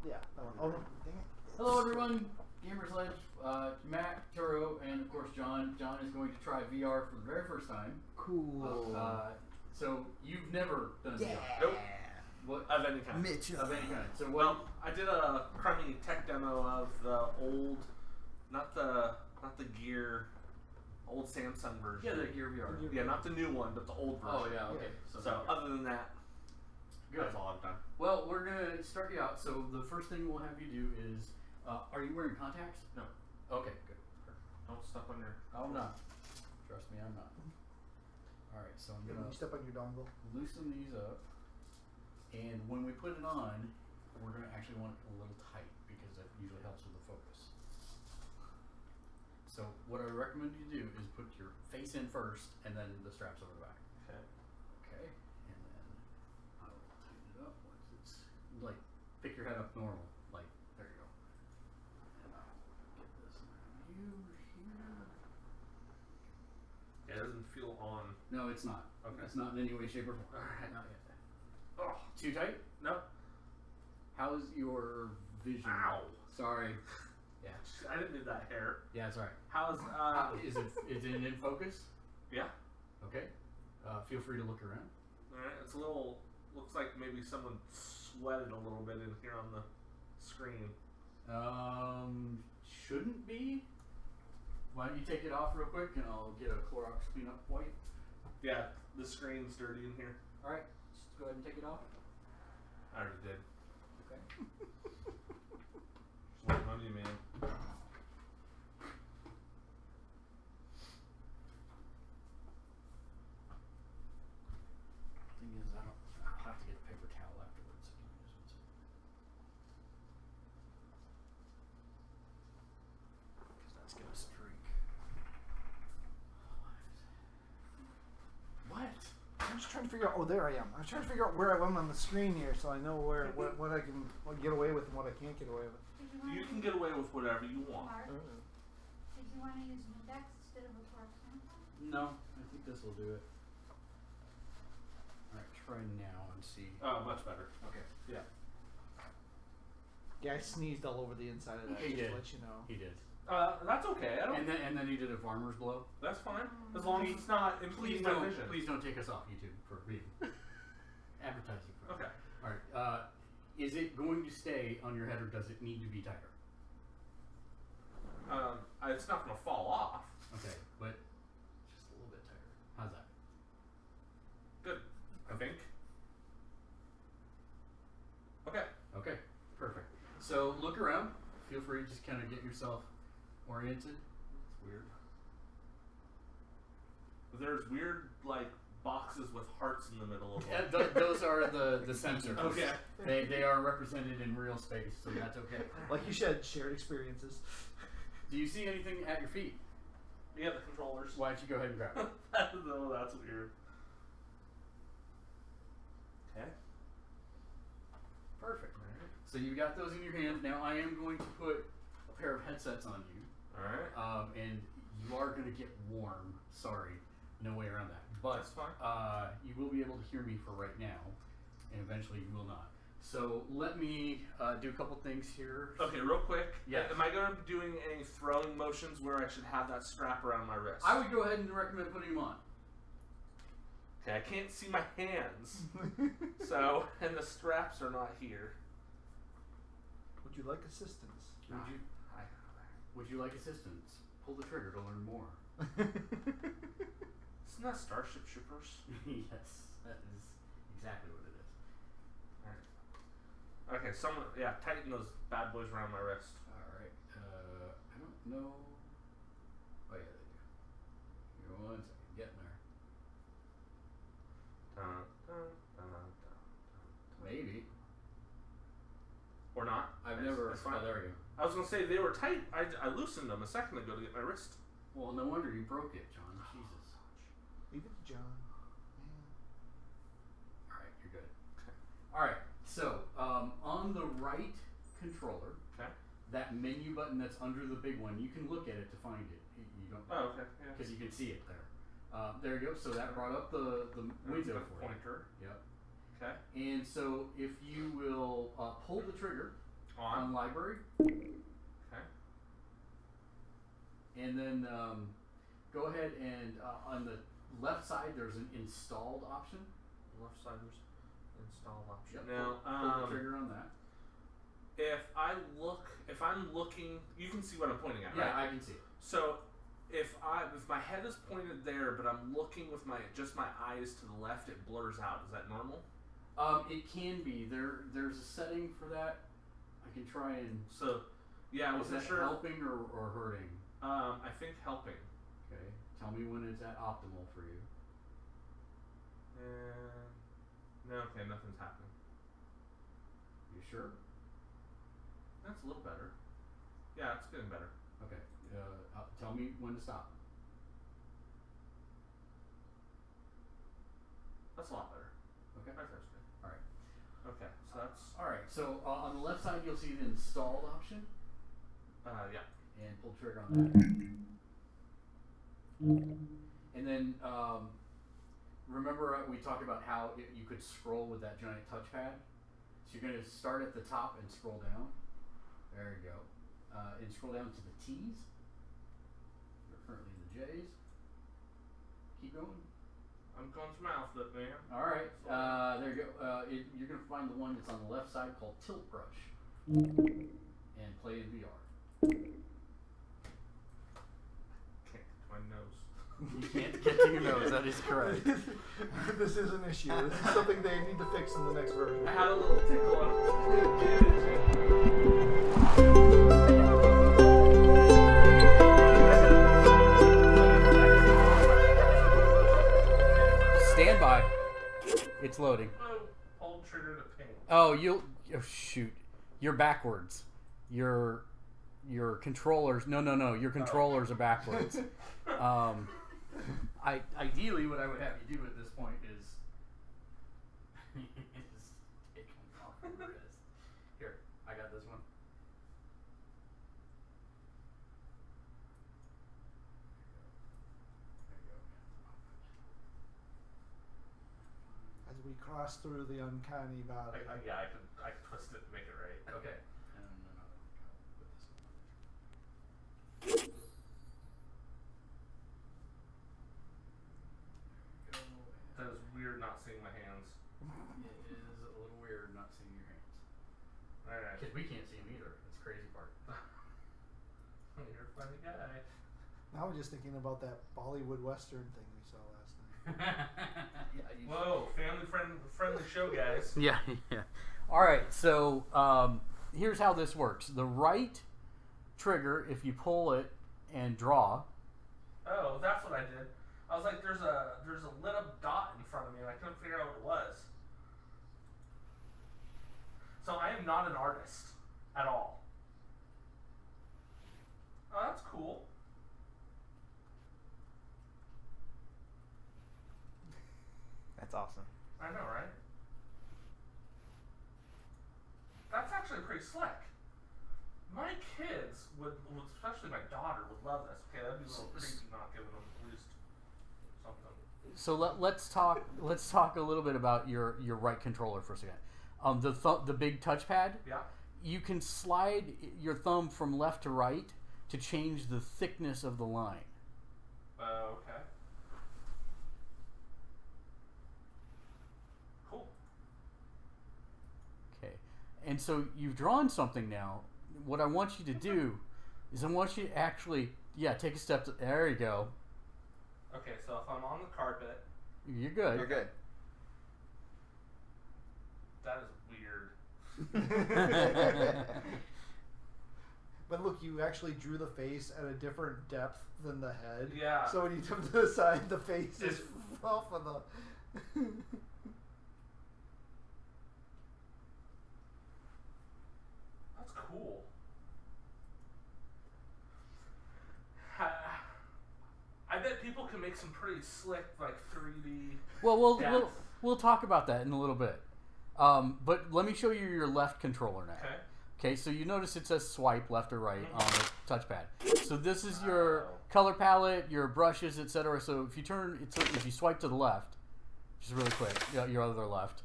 Yeah, that one. Oh, no, dang it. Hello everyone, Gamersledge, Matt, Turo, and of course John. John is going to try VR for the very first time. Cool. So you've never done VR? Nope. What? Of any kind. Mitchell. Of any kind. So Well, I did a crummy tech demo of the old, not the Gear, old Samsung version. Yeah, the Gear VR. Yeah, not the new one, but the old version. Oh yeah, okay. So other than that, good. That's all I've done. Well, we're gonna start you out. So the first thing we'll have you do is, are you wearing contacts? No. Okay, good. Don't step on your... I'm not. Trust me, I'm not. All right, so I'm gonna You step on your dongle. loosen these up, and when we put it on, we're gonna actually want it a little tight because that usually helps with the focus. So what I recommend you do is put your face in first, and then the straps over the back. Okay. Okay, and then I will tighten it up once it's like pick your head up normal, like there you go. And I'll get this around you here. Yeah, it doesn't feel on. No, it's not. Okay. It's not in any way, shape, or form. All right. Not yet. Oh, Too tight? no. How's your vision? Ow. Sorry. Yeah. I didn't do that hair. Yeah, it's all right. How's, Is it in focus? Yeah. Okay. Feel free to look around. Alright, it's a little, looks like maybe someone sweated a little bit in here on the screen. Shouldn't be. Why don't you take it off real quick and I'll get a Clorox cleanup wipe. Yeah, the screen's dirty in here. All right, just go ahead and take it off. I already did. Okay. Just waiting on you, man. Thing is, I'll have to get a paper towel afterwards. Give me just 1 second. Because that's gonna streak. What? I'm just trying to figure out. Oh, there I am. I was trying to figure out where I am on the screen here, so I know where what I can get away with and what I can't get away with. You can get away with whatever you want. Mark, did you want to use an index instead of a Clorox sample? No, I think this will do it. All right, try now and see. Oh, much better. Okay. Yeah. Yeah, I sneezed all over the inside of that. He just did. to let you know. He did. That's okay. I don't. And then he did a farmer's blow. That's fine. As long as it's not impeding my vision. Please don't take us off YouTube for being advertising. For Okay. All right. Is it going to stay on your head, or does it need to be tighter? It's not going to fall off. Okay, but just a little bit tighter. How's that? Good. I think. Okay. Okay, perfect. So look around. Feel free to just kind of get yourself oriented. It's weird. There's weird, like, boxes with hearts in the middle of Yeah, them. those are the sensors. Okay. They are represented in real space, so that's okay. Like you said, shared experiences. Do you see anything at your feet? Yeah, the controllers. Why don't you go ahead and grab it? No, that's weird. Okay. Perfect. All right. So you got those in your hand. Now I am going to put a pair of headsets on you, All right. and you are going to get warm. Sorry, no way around that. But That's fine. you will be able to hear me for right now, and eventually you will not. So let me do a couple things here. Okay, real quick. Yes. Am I going to be doing any throwing motions where I should have that strap around my wrist? I would go ahead and recommend putting them on. Okay, I can't see my hands. So, and the straps are not here. Would you like assistance? Would you like assistance? Pull the trigger to learn more. Isn't that Starship Troopers? Yes, that is exactly what it is. Alright. Okay, tighten those bad boys around my wrist. Alright, I don't know. Oh yeah, they do. Give me 1 second, getting there. Dun, dun, dun, dun, dun. Maybe. Or not. I've It's- never. it's fine. Oh, there we go. I was going to say they were tight. I loosened them a second ago to get my wrist. Well, no wonder you broke it, John. Jesus. Leave it to John. Man. Alright, you're good. Okay. Alright, so on the right controller, Okay. that menu button that's under the big one, you can look at it to find it. You don't. Oh, okay. Yeah. Because you can see it there. There you go. So that brought up the window for you. pointer. Yep. Okay. And so if you will pull the trigger, on library. Okay. And then go ahead and on the left side there's an installed option. Left side there's install option. Yep. Now, Pull the trigger on that. if I'm looking, you can see what I'm pointing at, Yeah, right? I can see it. So if my head is pointed there, but I'm looking with my eyes to the left, it blurs out. Is that normal? It can be. There's a setting for that. I can try and. So, yeah, I Is wasn't that sure. helping or hurting? I think helping. Okay. Tell me when it's at optimal for you. No, okay, nothing's happening. You sure? That's a little better. Yeah, it's getting better. Okay. Tell me when to stop. That's a lot better. Okay. Right there's good. All right. Okay, so that's All right. So on the left side you'll see the installed option, yeah. and pull the trigger on that. And then remember we talked about how you could scroll with that giant touchpad. So you're going to start at the top and scroll down. There you go. And scroll down to the T's. You're currently in the J's. Keep going. I'm going through my alphabet, man. All right. There you go. You're going to find the one that's on the left side called Tilt Brush. And play in VR. Can't get to my nose. You can't get to your nose. That is correct. This is an issue. This is something they need to fix in the next version. I had a little tickle on Stand by. It's loading. Hold trigger to ping. Oh, shoot. You're backwards. Your controllers. No. Your controllers are backwards. Ideally, what I would have you do at this point is take them off the wrist. Here, I got this one. As we cross through the uncanny valley. Yeah, I can twist it to make it right. Okay. And then I'll put this one on. There we go. That is weird not seeing my hands. It is a little weird not seeing your hands. Alright. Because we can't see them either. That's the crazy part. You're a funny guy. Now I'm just thinking about that Bollywood Western thing we saw last night. Yeah, Whoa, friendly show, guys. Yeah. All right, so here's how this works. The right trigger, if you pull it and draw. Oh, that's what I did. I was like, there's a lit up dot in front of me, and I couldn't figure out what it was. So I am not an artist at all. Oh, that's cool. That's awesome. I know, right? That's actually pretty slick. My kids would, especially my daughter, would love this. Okay, that'd be a little creepy not giving them at least something. So let's talk a little bit about your right controller for a second. The big touchpad. Yeah. You can slide your thumb from left to right to change the thickness of the line. Okay. Cool. Okay. And so you've drawn something now. What I want you to do is I want you to actually, take a step to, there you go. Okay, so if I'm on the carpet, You're good. You're good. that is weird. But look, you actually drew the face at a different depth than the head. Yeah. So when you turn to the side, the face is It's- off of the. That's cool. I bet people can make some pretty slick, like 3D. Well, depth. we'll talk about that in a little bit. But let me show you your left controller now. Okay. Okay, so you notice it says swipe left or right on the touchpad. So this is your Wow. color palette, your brushes, etc. So if you if you swipe to the left, just really quick, your other left.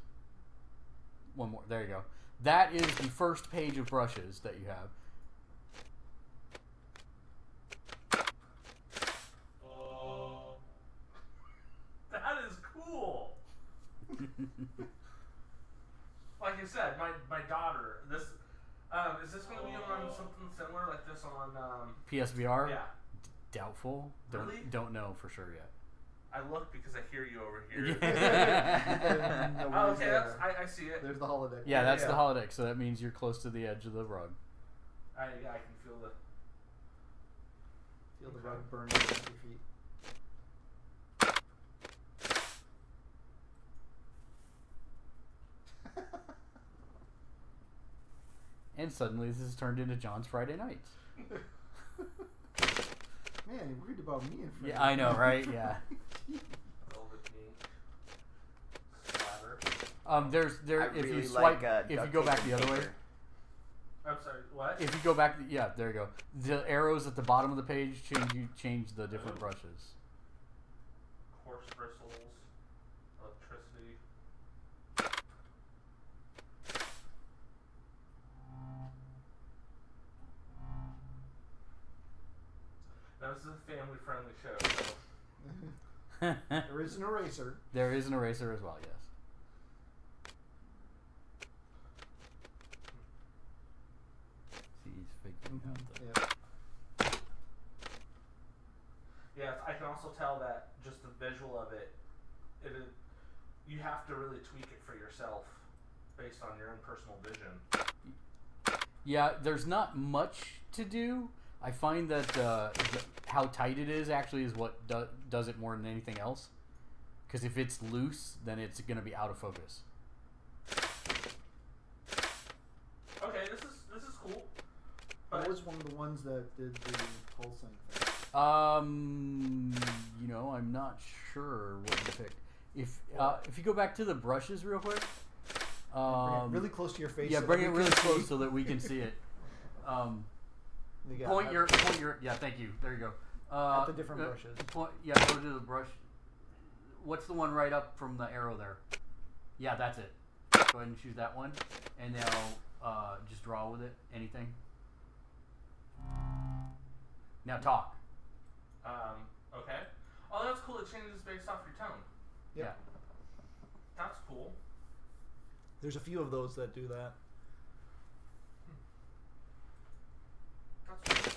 One more. There you go. that is the first page of brushes that you have. That is cool. Like I said, my daughter. This is this going to be on something similar like this on PSVR? Yeah. Doubtful. Really? Don't know for sure yet. I look because I hear you over here. No Oh, worries okay, there. I see it. There's the holodeck. Yeah, that's Yeah. the holodeck, so that means you're close to the edge of the rug. I can feel the. Feel the rug burning at your feet. And suddenly this has turned into John's Friday nights. Man, you're worried about me and Fred. Yeah, I know, right? Yeah. Velvet ink splatter. There. I If really you swipe, like, if you duct go tape back and the other way, paper. I'm sorry. What? if you go back, yeah, there you go. The arrows at the bottom of the page change the different brushes. Horse bristles, electricity. Now this is a family-friendly show. So. There is an eraser. There is an eraser as well. Yes. See, he's figuring out the. Yeah. Yeah, I can also tell that just the visual of it, you have to really tweak it for yourself based on your own personal vision. Yeah, there's not much to do. I find that how tight it is actually is what does it more than anything else. Because if it's loose, then it's going to be out of focus. Okay, this is cool. But What was one of the ones that did the pulsing thing? I'm not sure what you picked. If you go back to the brushes real quick. Bring it really close to your face. Yeah, so bring that it we really can close see. so that we can see it. You got Point it. your. Yeah, thank you. There you go. At the different brushes. Yeah, go to the brush. What's the one right up from the arrow there? Yeah, that's it. Go ahead and choose that one, and now just draw with it. Anything. Now talk. Okay. Oh, that's cool. It changes based off your tone. Yep. Yeah. That's cool. There's a few of those that do that. That's cool.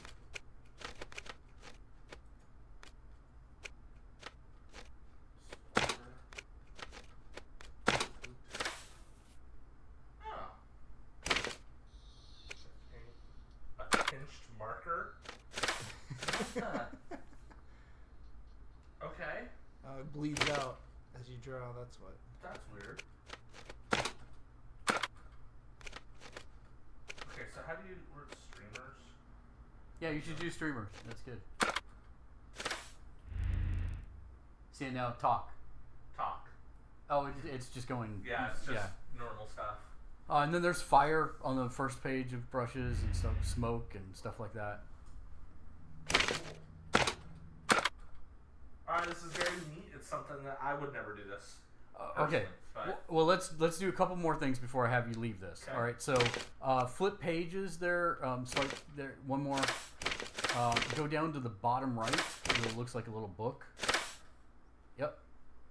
Oh. A pinched marker? What's that? Okay. It bleeds out as you draw. That's what. That's weird. Okay, so how do you work streamers? Yeah, you should do streamers. That's good. See, now talk. Talk. Oh, it's just going. Yeah, it's just yeah. normal stuff. And then there's fire on the first page of brushes and stuff, smoke and stuff like that. Alright, this is very neat. It's something that I would never do this. Okay. But Well, let's do a couple more things before I have you leave this. Okay. All right. So, flip pages there. Swipe there. One more. Go down to the bottom right. It looks like a little book. Yep.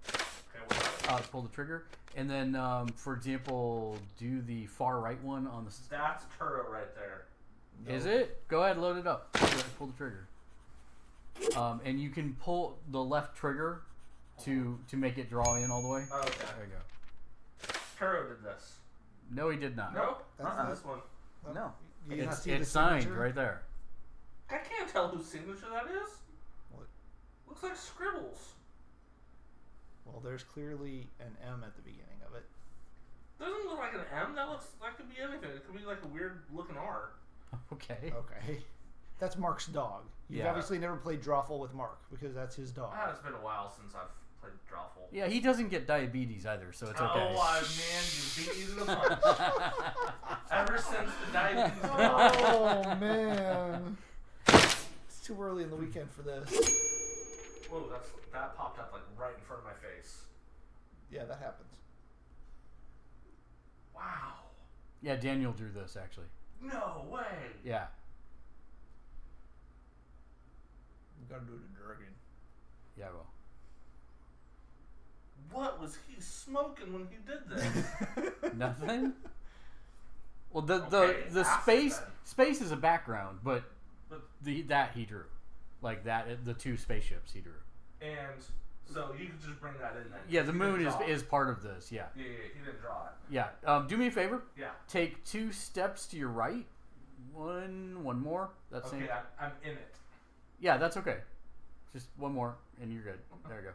okay, what about it? Pull the trigger, and then, for example, do the far right one on the. That's Turo right there. Is it? Go ahead, load it up. Pull the trigger. And you can pull the left trigger to make it draw in all the way. Oh, okay. There you go. Turo did this. No, he did not. No, That's not not- this one. No. You not It's see the signed signature? right there. I can't tell whose signature that is. What? Looks like scribbles. Well, there's clearly an M at the beginning of it. Doesn't look like an M. That could be anything. It could be like a weird looking R. Okay. Okay. That's Mark's dog. You've Yeah. obviously never played Drawful with Mark because that's his dog. It's been a while since I've played Drawful. Yeah, he doesn't get diabetes either, so it's okay. Oh, man, you beat me to the punch. Ever since the diabetes Oh man. It's too early in the weekend for this. Whoa, that popped up like right in front of my face. Yeah, that happens. Wow. Yeah, Daniel drew this actually. No way. Yeah. You gotta do the dragon. Yeah, well. What was he smoking when he did this? Nothing. Well, the Okay, acid space is a background, but But that he drew, like that the two spaceships he drew. and so you could just bring that in then. Yeah, the He moon didn't draw it. is part of this. Yeah. Yeah, he didn't draw it. Yeah. Do me a favor. Yeah. Take 2 steps to your right. One more. That's Okay, same. I'm in it. Yeah, that's okay. Just one more, and you're good. There you go.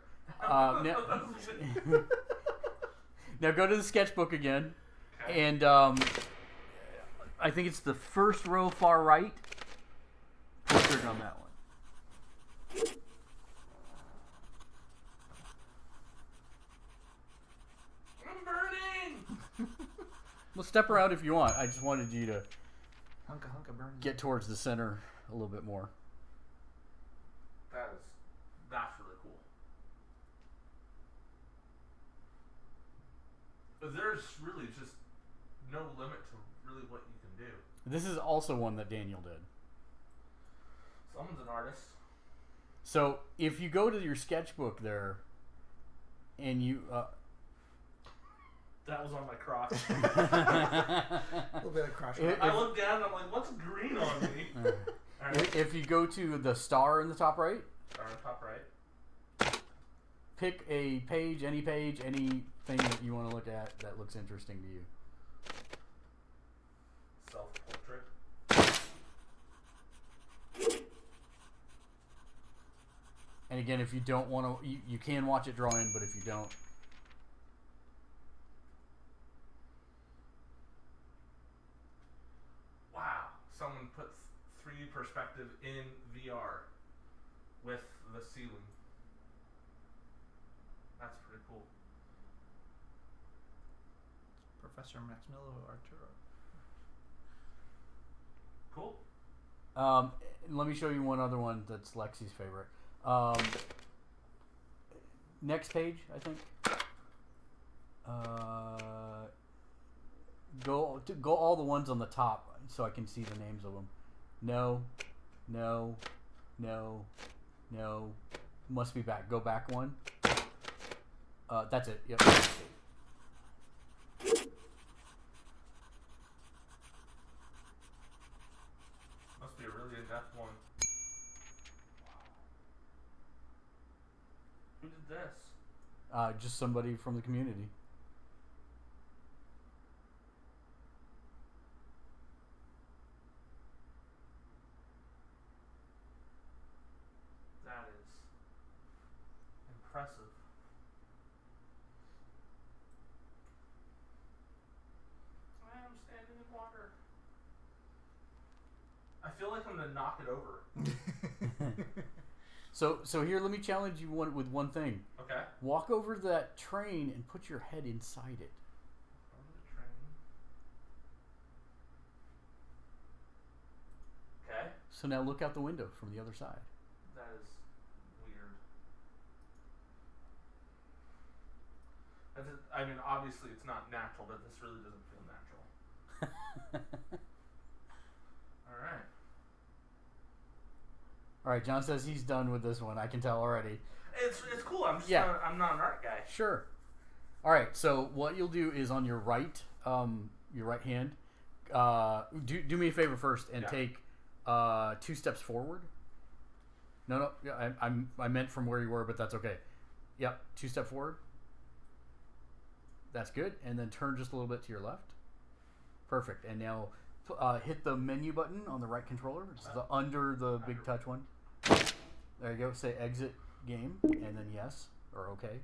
Now go to the sketchbook again, Okay. and I think it's the first row far right. Pull trigger on that one. I'm burning. Well, step her out if you want. I just wanted you to Hunka burn. get towards the center a little bit more. That's really cool. But there's really just no limit to really what you can do. This is also one that Daniel did. Someone's an artist. So if you go to your sketchbook there, and you That was on my crotch. A little bit of crush. I look down and I'm like, what's green on me? Alright. if you go to the star in the top right, Star on top right. pick a page, anything that you want to look at that looks interesting to you. Self-portrait. And again, if you don't want to, you can watch it draw in, but if you don't, Wow. Someone put 3D perspective in VR with the ceiling. That's pretty cool. Professor Maximillo Arturo. Cool. let me show you one other one that's Lexi's favorite. Next page, I think. Go all the ones on the top so I can see the names of them. No. Must be back. Go back one. That's it. Yep. Must be a really in-depth one. Who did this? Just somebody from the community. That is impressive. I am standing in water. I feel like I'm gonna knock it over. So here, let me challenge you with one thing. Okay. Walk over to that train and put your head inside it. Over the train. Okay. So now look out the window from the other side. That is weird. I mean, obviously it's not natural, but this really doesn't feel natural. Alright. All right, John says he's done with this one. I can tell already. It's cool. I'm just Yeah. not, I'm not an art guy. Sure. All right. So what you'll do is on your right hand, do me a favor first and Yeah. take 2 steps forward. No. Yeah, I meant from where you were, but that's okay. Yep. 2 steps forward. That's good. And then turn just a little bit to your left. Perfect. And now hit the menu button on the right controller. It's under the big touch one. There you go. Say exit game, and then yes or okay.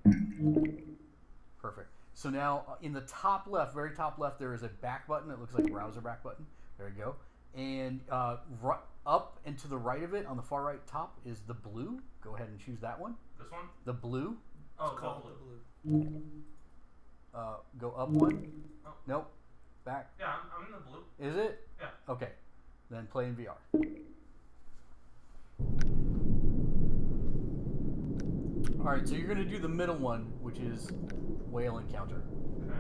Perfect. So now in the top left, very top left, there is a back button. It looks like a browser back button. There you go. And up and to the right of it, on the far right top, is the blue. Go ahead and choose that one. This one? The blue. Oh, It's called blue. the blue. Go up one. Oh. Nope. Back. Yeah, I'm in the blue. Is it? Yeah. Okay. Then play in VR. Alright, so you're going to do the middle one, which is whale encounter. Okay.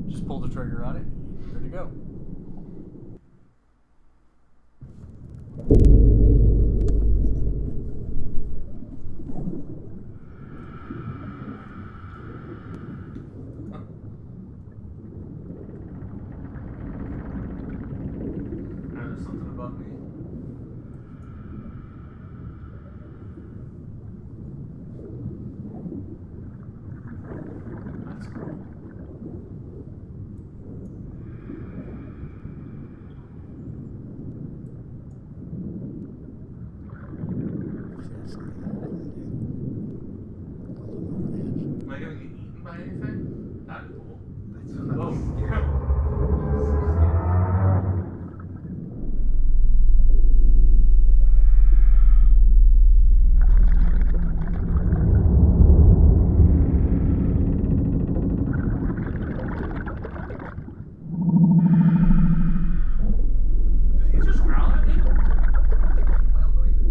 Just pull the trigger on it. Good to go. There's something above me. That's cool. Am I gonna get eaten by anything? That'd be cool. Did he just growl at me? Wild noises.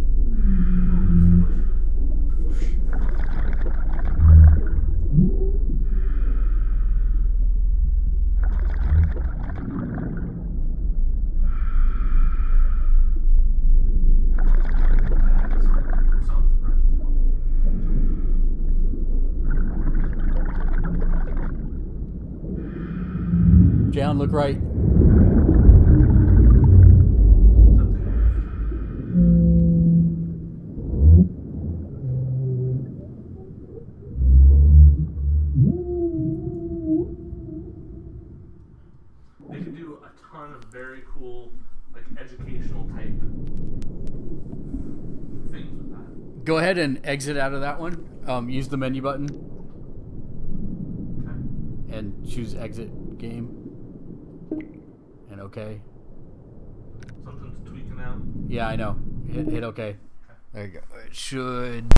That is something right. John, look right. They could do a ton of very cool, like educational type things with that. Go ahead and exit out of that one. Use the menu button Okay. and choose exit game. And okay. Something's tweaking out. Yeah, I know. Hit okay. Okay. There you go. It should.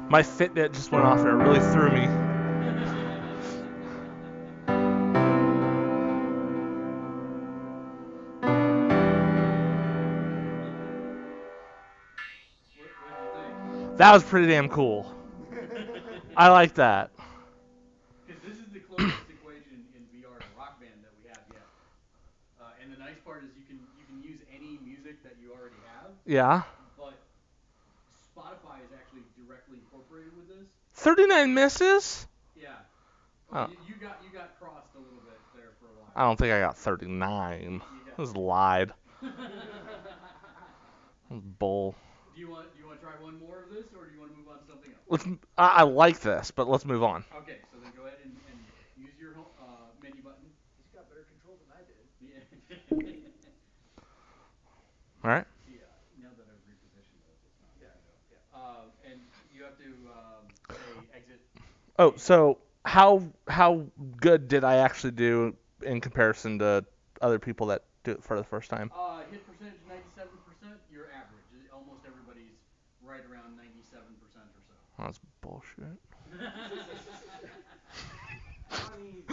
My Fitbit just went off and it really threw me. What did you think? That was pretty damn cool. I like that. Because this is the closest equation in VR to Rock Band that we have yet. And the nice part is you can use any music that you already have, Yeah. but Spotify is actually directly incorporated with this. 39 misses? Yeah. Oh. You got crossed a little bit there for a while. I don't think I got 39. Yeah. This is lied. Bull. Do you want to try one more of this, or do you want to move on to something else? I like this, but let's move on. Okay, so then go ahead and use your menu button. He's got better control than I did. Yeah. All right. See, now that I've repositioned it, it's not. Yeah. And you have to say exit. Oh, so how good did I actually do in comparison to other people that do it for the first time? Hit percentage 97%. You're average. Almost everybody's right around 97% or so. That's bullshit. You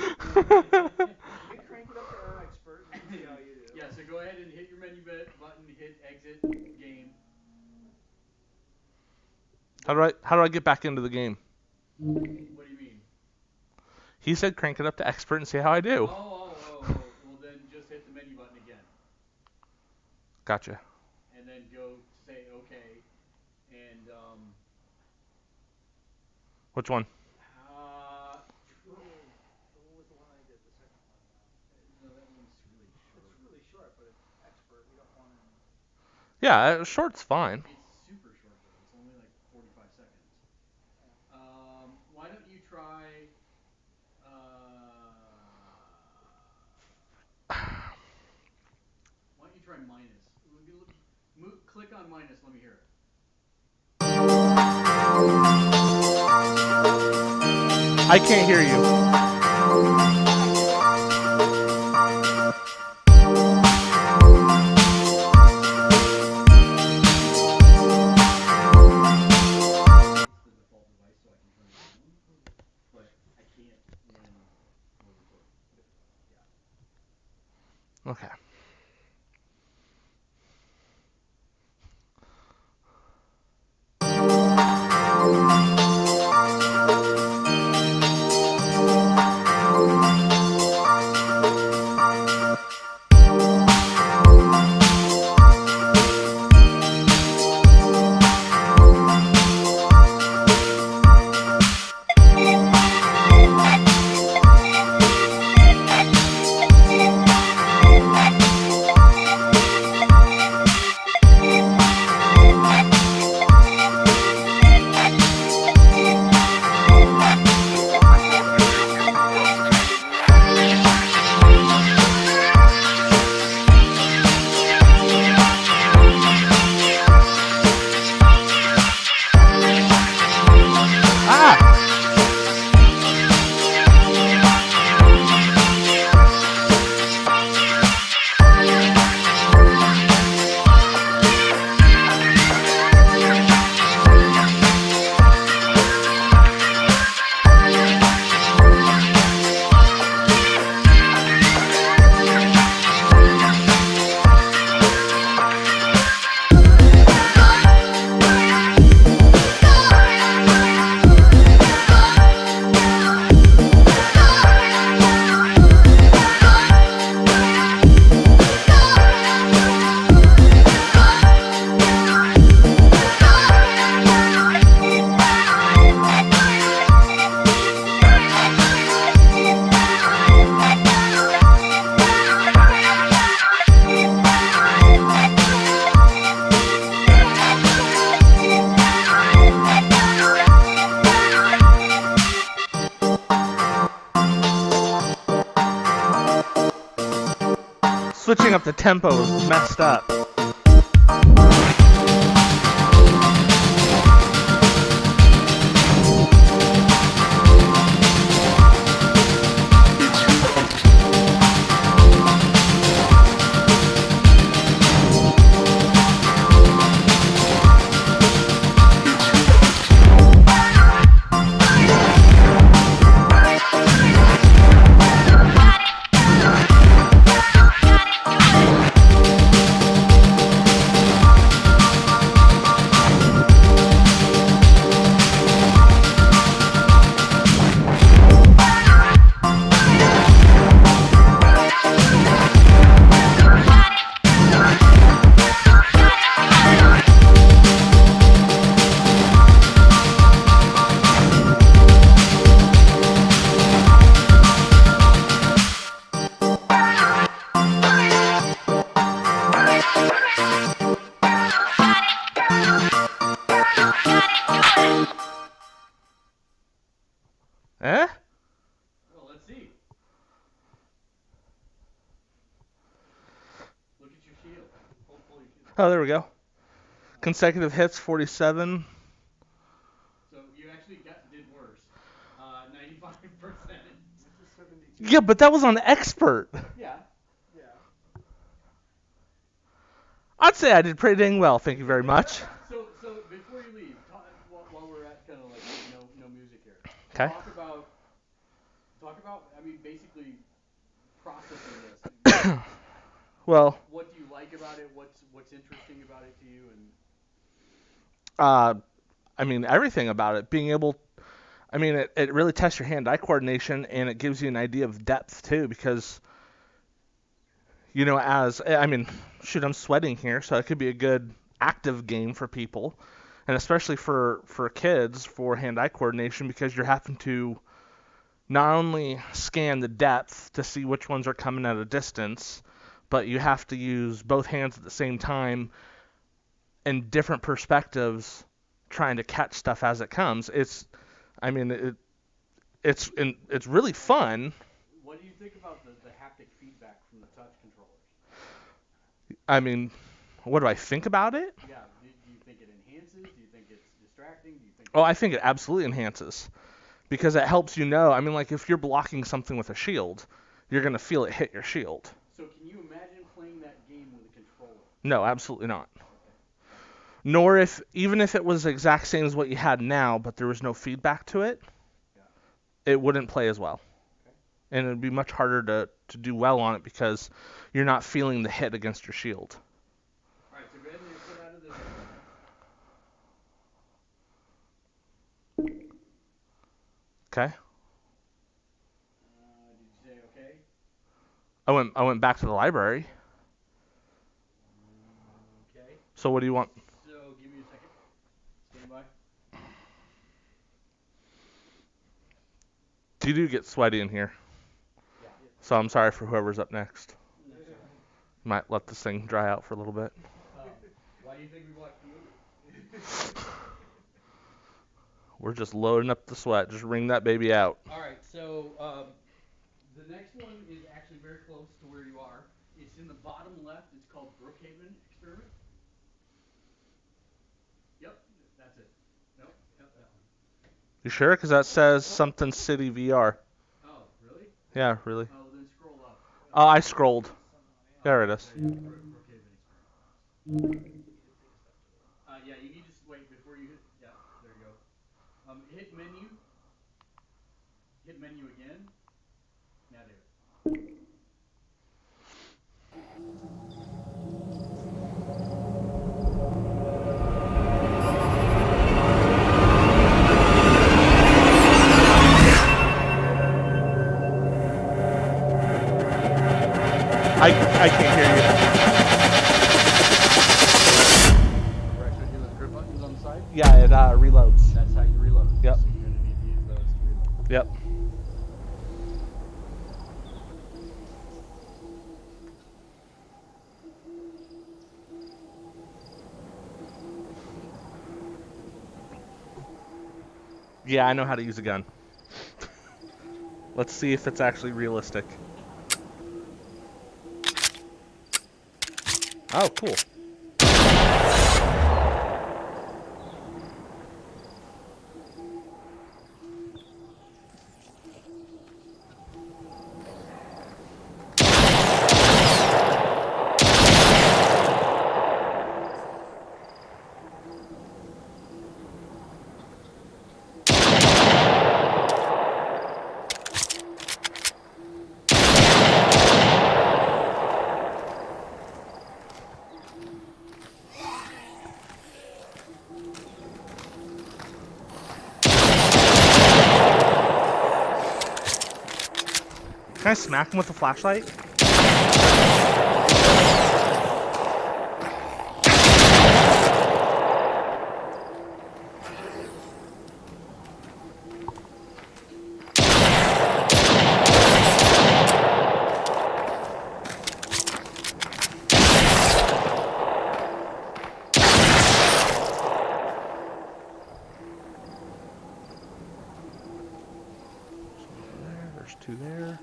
crank it up to expert and see how you do. Yeah, so go ahead and hit your menu button, hit exit game. How do I get back into the game? What do you mean? He said crank it up to expert and see how I do. Oh. Well, then just hit the menu button again. Gotcha. And then go say OK. And Which one? What was the one I did? The second one. No, that one's really short. It's really short, but it's expert. We don't want to. Yeah, short's fine. It's super short though. It's only like 45 seconds. Why don't you try? Why don't you try minus? Click on minus. Let me hear it. I can't hear you. Okay. Switching up the tempo is messed up. Oh, there we go. Consecutive hits, 47. So you actually did worse. 95%. Yeah, but that was on expert. Yeah. I'd say I did pretty dang well. Thank you very much. So before you leave, while we're at kind of like no music here. Okay. Talk about. I mean, basically processing this. Well, What do you like about it? What's interesting about it to you? I mean, everything about it. Being able, I mean, it really tests your hand-eye coordination, and it gives you an idea of depth too, because, you know, I mean, shoot, I'm sweating here, so it could be a good active game for people, and especially for kids for hand-eye coordination, because you're having to not only scan the depth to see which ones are coming at a distance, but you have to use both hands at the same time in different perspectives trying to catch stuff as it comes. It's really fun. What do you think about the haptic feedback from the touch controllers? I mean, what do I think about it? Yeah, do you think it enhances? Do you think it's distracting? Do you think? Oh, I think it absolutely enhances, because it helps you know. I mean, like if you're blocking something with a shield, you're gonna feel it hit your shield. So can you imagine playing that game with a controller? No, absolutely not. Nor even if it was the exact same as what you had now, but there was no feedback to it, it wouldn't play as well. Okay. And it would be much harder to do well on it because you're not feeling the hit against your shield. All right, so go ahead and exit out of this. Okay. Did you say okay? I went back to the library. Okay. So what do you want? So give me a second. Stand by. You do get sweaty in here. Yeah. So I'm sorry for whoever's up next. That's all right. Might let this thing dry out for a little bit. Why do you think we watched the movie? We're just loading up the sweat. Just wring that baby out. All right, so the next one is actually very close to where you are. It's in the bottom left. It's called Brookhaven Experiment. Yep, that's it. Nope, yep, that one. You sure? Because that says something City VR. Oh, really? Yeah, really. Oh, then scroll up. Oh, I scrolled. There it is. Brookhaven Experiment. Yeah, you need to wait before you hit. Yeah, there you go. Hit menu. Hit menu again. Now do it. I can't hear you. Right, should I do those grip buttons on the side? Yeah, it reloads. That's how you reload. Yep. So you're gonna need to use those to reload. Yep. Yeah, I know how to use a gun. Let's see if it's actually realistic. Oh, cool. Can I smack him with a flashlight? There's two there.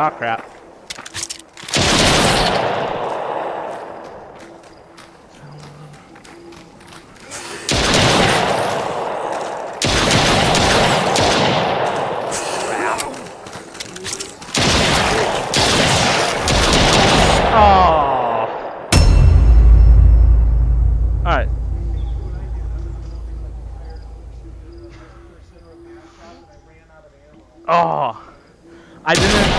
Ah, crap. Oh. All right. Oh. I didn't.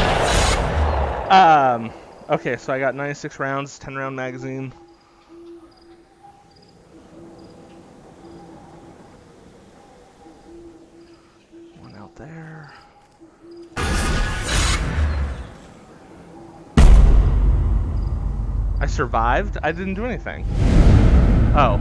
Okay, so I got 96 rounds, 10-round magazine. One out there. I survived? I didn't do anything. Oh.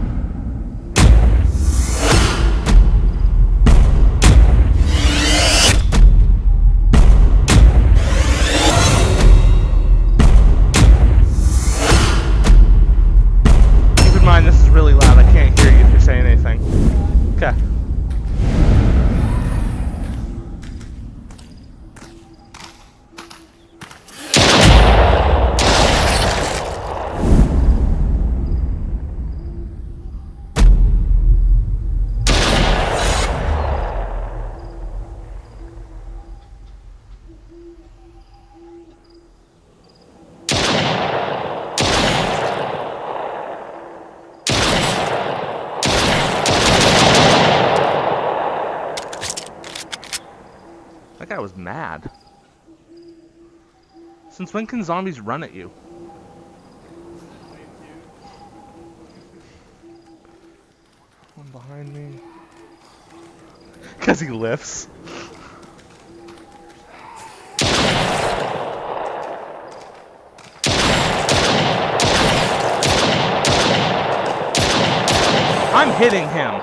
Keep in mind, this is really loud. I can't hear you if you're saying anything. Okay. That guy was mad. Since when can zombies run at you? One behind me. Because he lifts. I'm hitting him.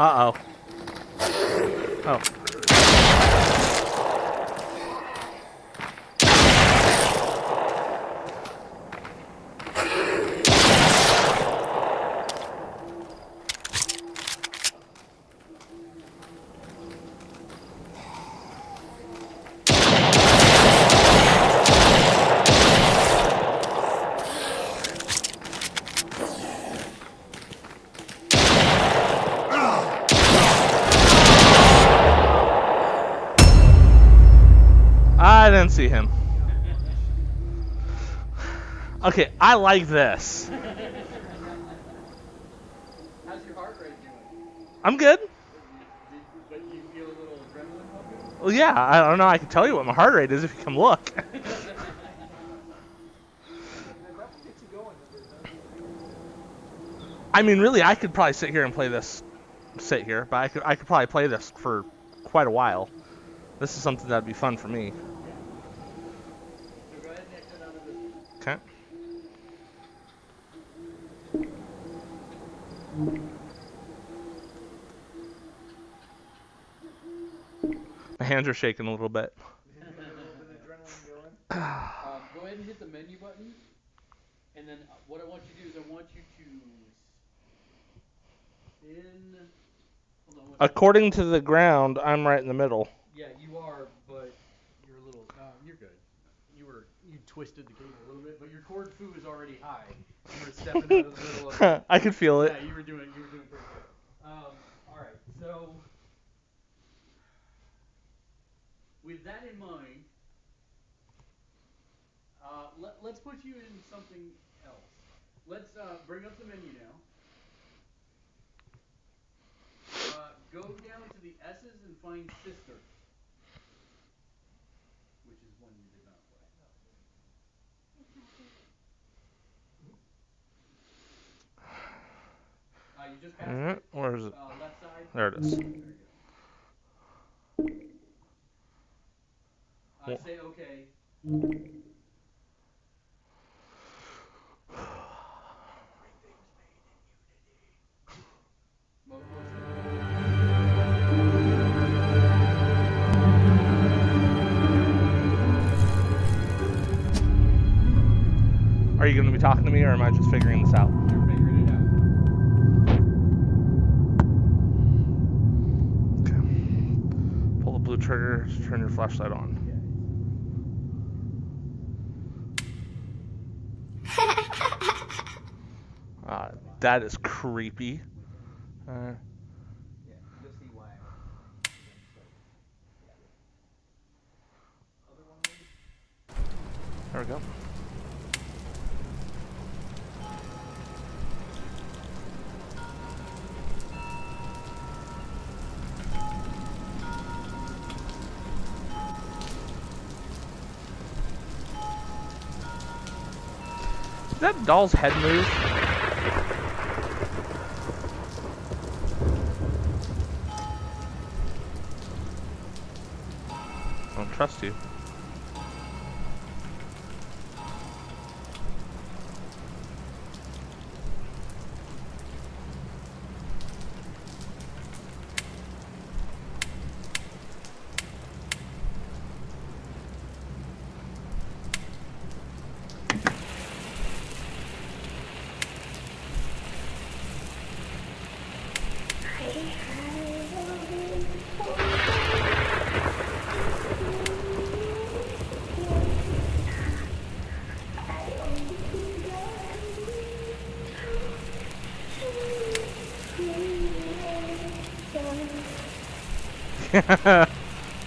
Uh-oh. Oh. I didn't see him. Okay, I like this. How's your heart rate doing? I'm good. But you feel a little adrenaline pumping? Well, yeah, I don't know. I can tell you what my heart rate is if you come look. I mean, really, I could probably sit here and play this. Sit here, but I could probably play this for quite a while. This is something that'd be fun for me. So go ahead and exit out of this. Okay. My hands are shaking a little bit. Go ahead and hit the menu button, and then what I want you to do is I want you to spin. Hold on. According to the ground, I'm right in the middle. Yeah, you are, but you're a little. You're good. You twisted the cable a little bit, but your cord foo is already high. You were stepping out of the middle of it. I could feel it. Yeah, you were doing pretty good. All right, so with that in mind, let's put you in something else. Let's bring up the menu now. Go down to the S's and find sister, which is one you did not play. It's not there. You just passed it. Where is it? Left side. There it is. There you go. Say okay. Are you going to be talking to me, or am I just figuring this out? You're figuring it out. Okay. Pull the blue trigger. Turn your flashlight on. That is creepy. Yeah, you'll see why I'm Other one, maybe? There we go. Did that doll's head move? I don't trust you.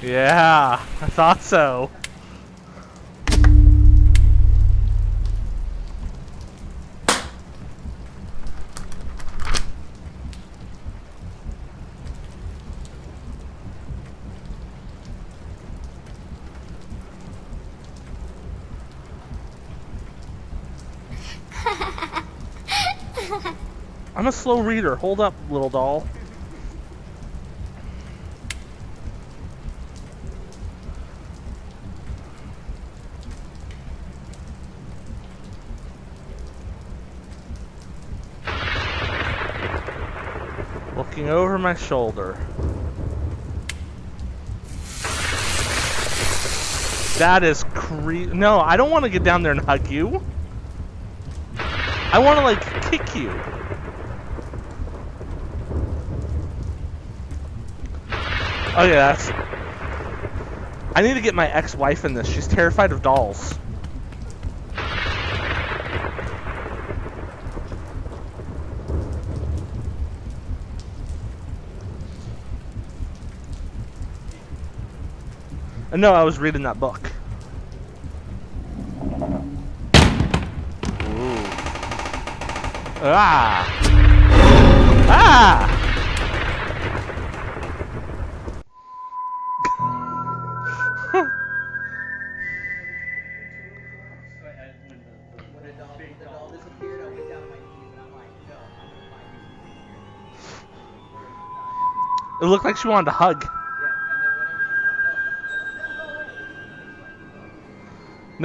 Yeah, I thought so. I'm a slow reader. Hold up, little doll. Looking over my shoulder. That is No, I don't want to get down there and hug you. I want to, like, kick you. Oh, yeah, that's... I need to get my ex-wife in this. She's terrified of dolls. No, I was reading that book. Ooh. Ah! Ah! When the doll disappeared, I went down on my knees and I'm like, no, I'm gonna find you some things here. Like, where it's not happening. It looked like she wanted to hug. Yeah, and then whenever she popped up, I'm like, no, go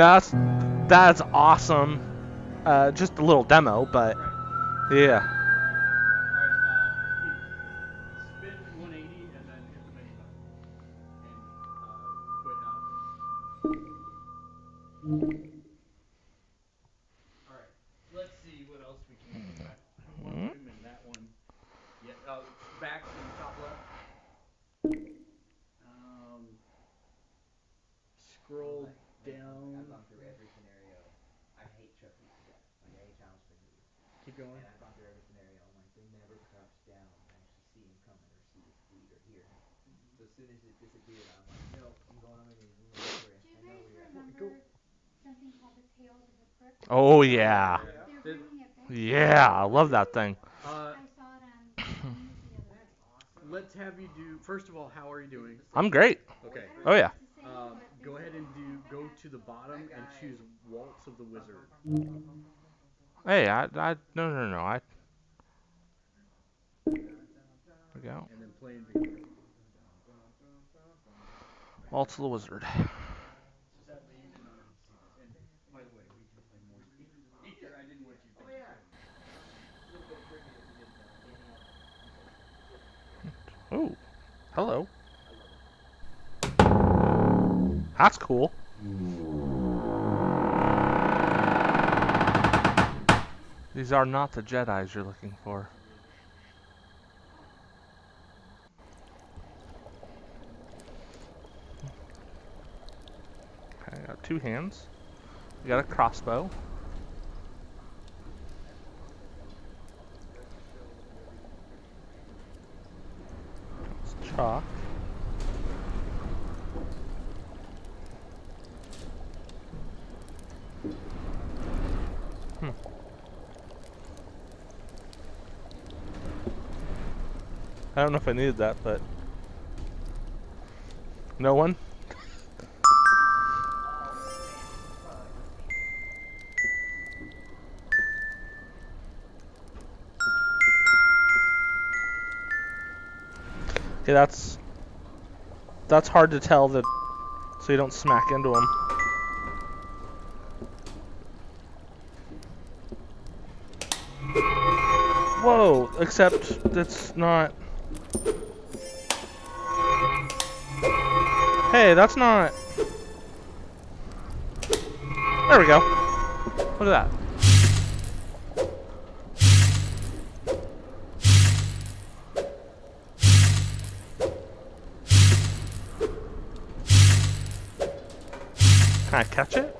away. That's awesome. Just a little demo, but yeah. Spin 180 and then hit the menu button. And quit out of it. Alright. Let's see what else we can do. I want to put him in that one. Yeah, back to the top left. Scroll down. I've gone through every scenario. I hate Chucky to death. Like, I hate Child's Play movies. Keep going. And I've gone through every scenario. I'm like, they never crouch down and actually see him coming or see his feet or hear him. So as soon as it disappeared, I'm like, no, I'm going on my knees. I'm going over it. Do you I know guys where you're at. remember something called the Tales of the Crypt? Oh yeah. They're bringing it back. Yeah, I love that thing. I saw it on the news the other day. let's have you do. First of all, how are you doing? I'm great. Okay. Oh yeah. Go ahead and go to the bottom and choose Waltz of the Wizard. Hey, no. There we go. And then play in video. Waltz of the Wizard. Sadly, you did not get to see this. And by the way, we can play more speaker. I didn't want you to. Oh yeah. A little bit of trivia if you didn't know. Danny Elfman. Ooh. Hello. I love it. That's cool. These are not the Jedis you're looking for. Okay, I got 2 hands. We got a crossbow. It's chalk. I don't know if I needed that, but no one? Okay, that's hard to tell that, so you don't smack into them. Whoa, except that's not. Hey, that's not. There we go. Look at that. Can I catch it?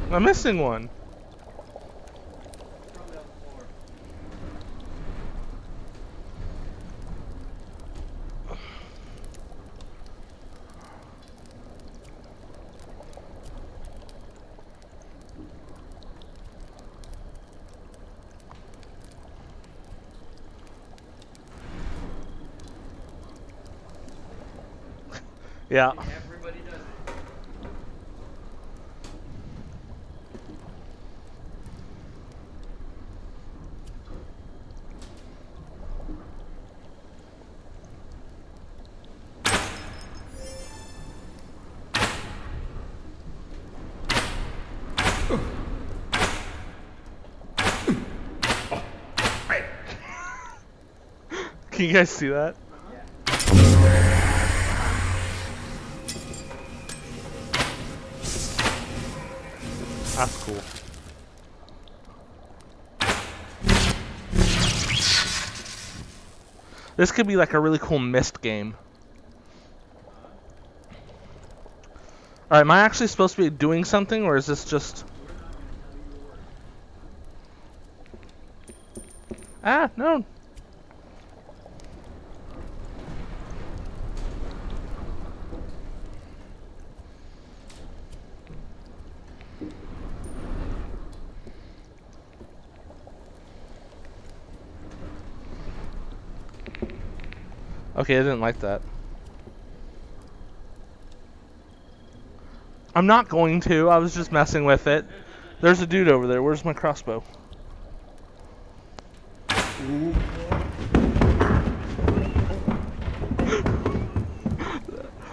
I'm missing one. Yeah. Everybody does it. Can you guys see that? That's cool. This could be like a really cool mist game. Alright, am I actually supposed to be doing something, or is this just... Ah, no. Okay, I didn't like that. I'm not going to. I was just messing with it. There's a dude over there. Where's my crossbow?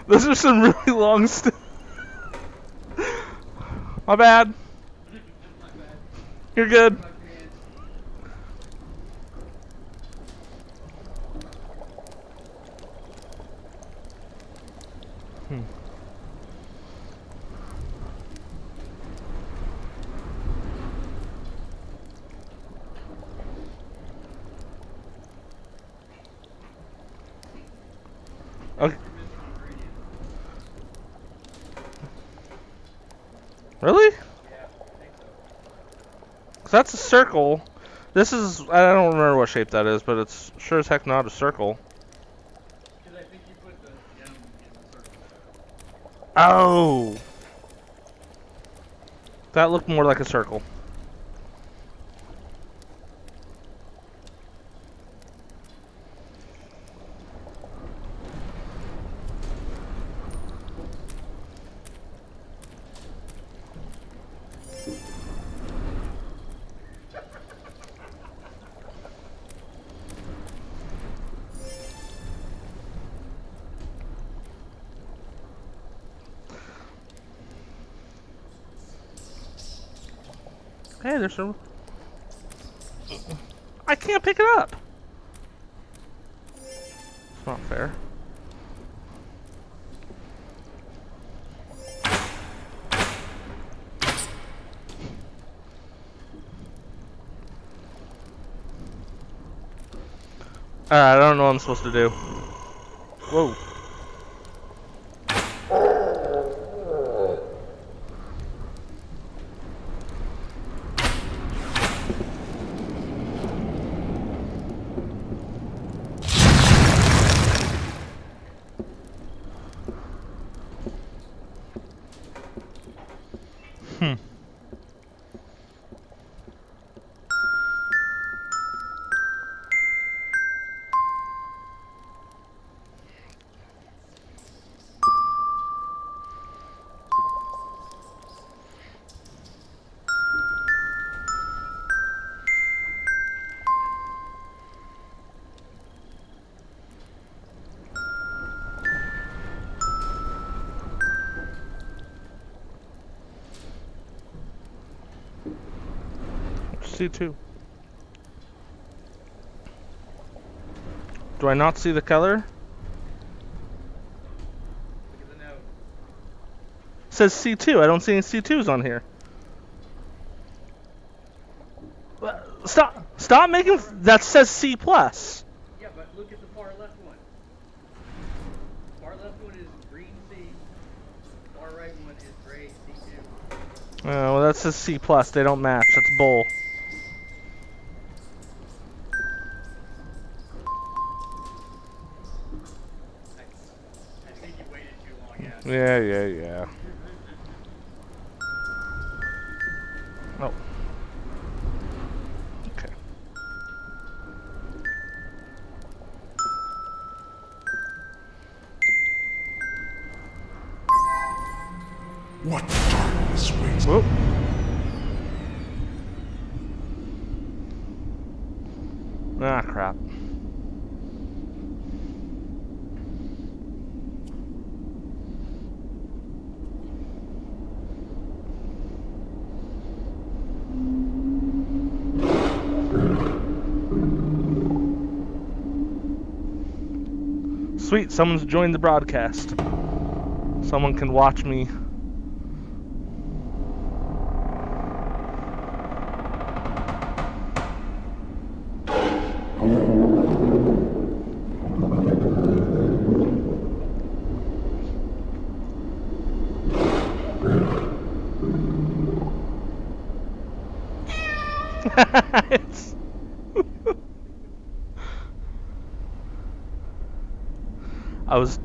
Those are some really long My bad. You're good. Okay. We're missing ingredients. Really? Yeah, I think so. 'Cause that's a circle. This is, I don't remember what shape that is, but it's sure as heck not a circle. Because I think you put the gem in the circle. Oh! That looked more like a circle. Hey, there's some. I can't pick it up. It's not fair. Alright, I don't know what I'm supposed to do. Whoa. Hmm. C2. Do I not see the color? Look at the note. It says C2. I don't see any C2s on here. Stop! Stop making. That says C plus. Yeah, but look at the far left one. Far left one is green C. Far right one is gray C2. Well, that says C plus. They don't match. That's bull. I think you waited too long, yeah. Yeah. Oh. Okay. What darkness waits? Whoop. Ah, crap. Sweet, someone's joined the broadcast. Someone can watch me. It's I was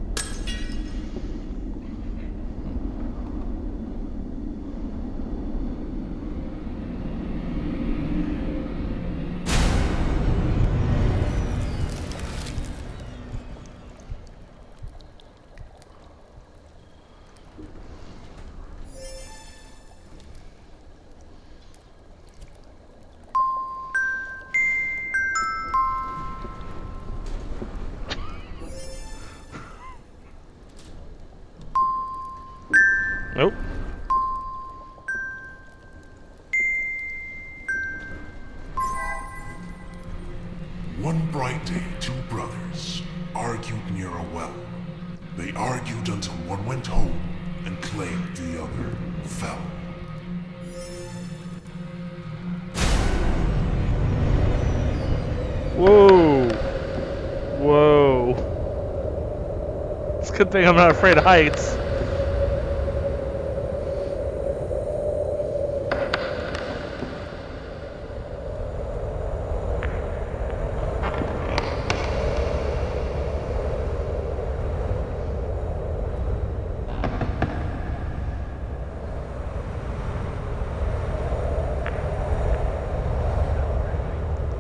Nope. One bright day, two brothers argued near a well. They argued until one went home and claimed the other fell. Whoa. Whoa. It's a good thing I'm not afraid of heights.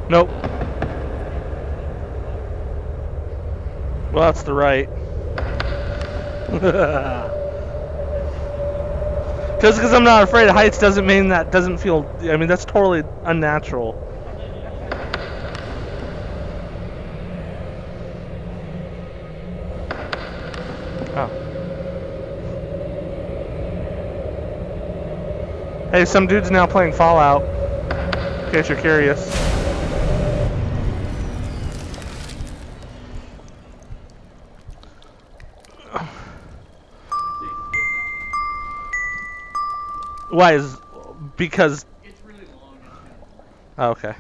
Nope. Well, that's the right. Just because I'm not afraid of heights doesn't mean that doesn't feel... I mean, that's totally unnatural. Oh. Hey, some dude's now playing Fallout. In case you're curious. Why is... because... It's really long. Oh, okay.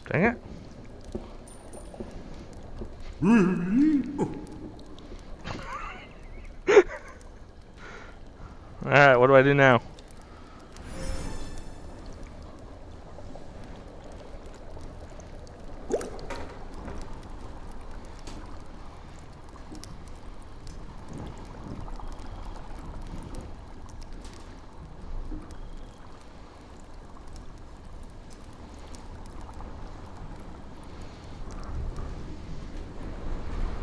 Dang it. Alright, what do I do now?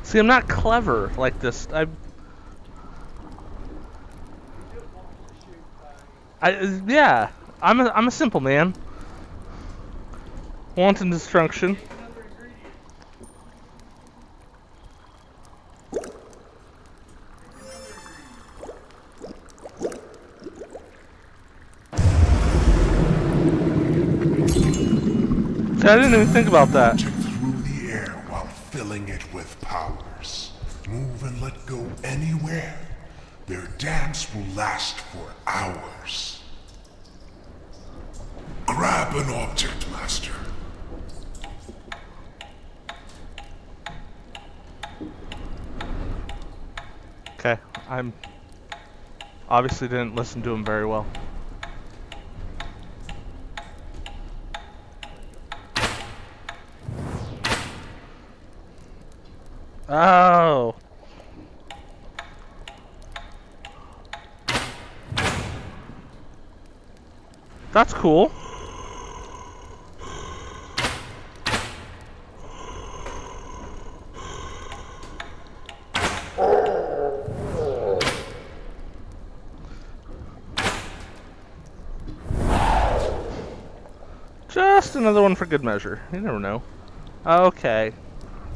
See, I'm not clever like this. Yeah, I'm a simple man. Wanton destruction. See, I didn't even think about that. Through the air while filling it with powers. Move and let go anywhere. Their dance will last for hours. Grab an object, Master. Okay, I'm obviously didn't listen to him very well. Oh. That's cool. Just another one for good measure. You never know. Okay.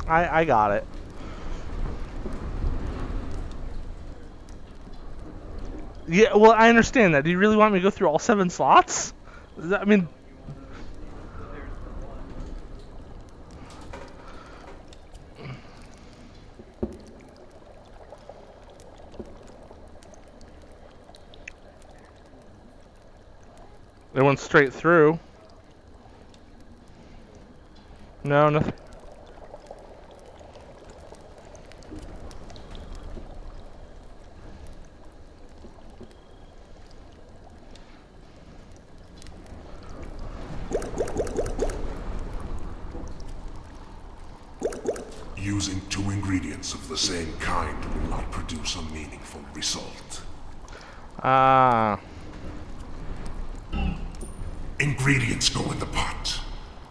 I got it. Yeah, well, I understand that. Do you really want me to go through all 7 slots? I mean... It went straight through. No, nothing. Using 2 ingredients of the same kind will not produce a meaningful result. Ah. Ingredients go in the pot.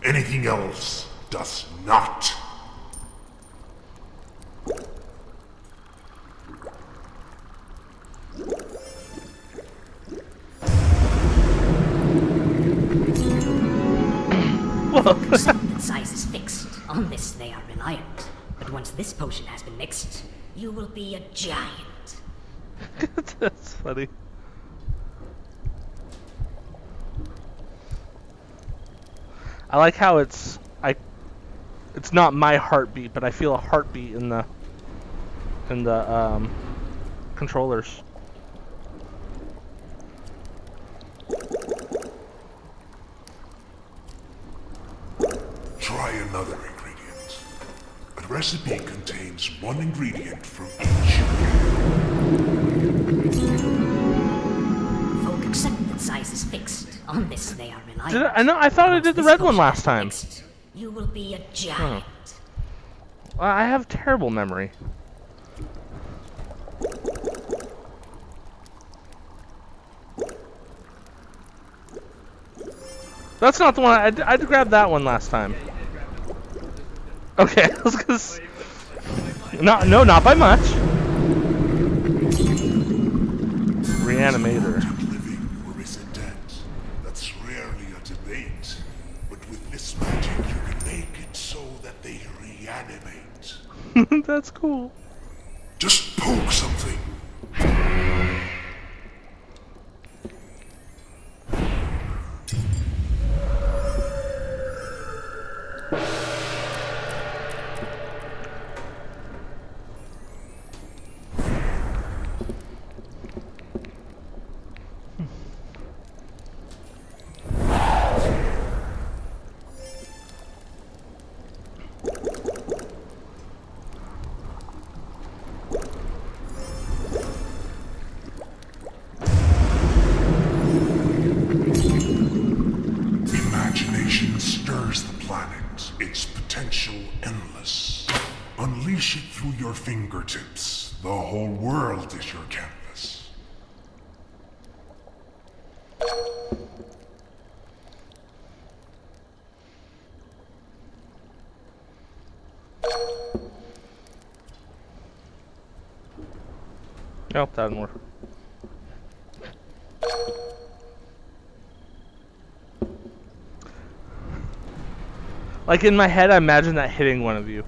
Anything else does not. The size is fixed. On this they are reliant. But once this potion has been mixed, you will be a giant. That's funny. I like how it's... it's not my heartbeat, but I feel a heartbeat in the controllers. Try another ingredient. A recipe contains one ingredient from each. Folk accept that size is fixed. On this they are reliant. Did I know? I thought I did the red one last time. You will be a giant. I have terrible memory. That's not the one. I grabbed that one last time. Okay, I was gonna say, no, not by much. Reanimator. Living or is it dead? That's rarely a debate. But with this magic, you can make it so that they reanimate. That's cool. Just poke something. Imagination stirs the planet, its potential endless. Unleash it through your fingertips. The whole world is your canvas. Nope, that didn't work. Like in my head, I imagine that hitting one of you.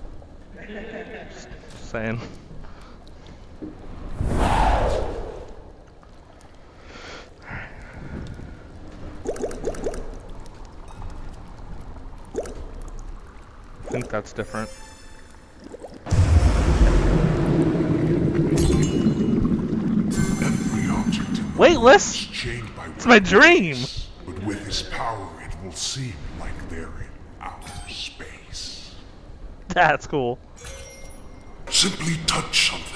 Just saying. I think that's different. Every object in the Weightless? world is chained by It's my dream. weightlessness, but with his power, it will seem like they're in outer space. That's cool. Simply touch something.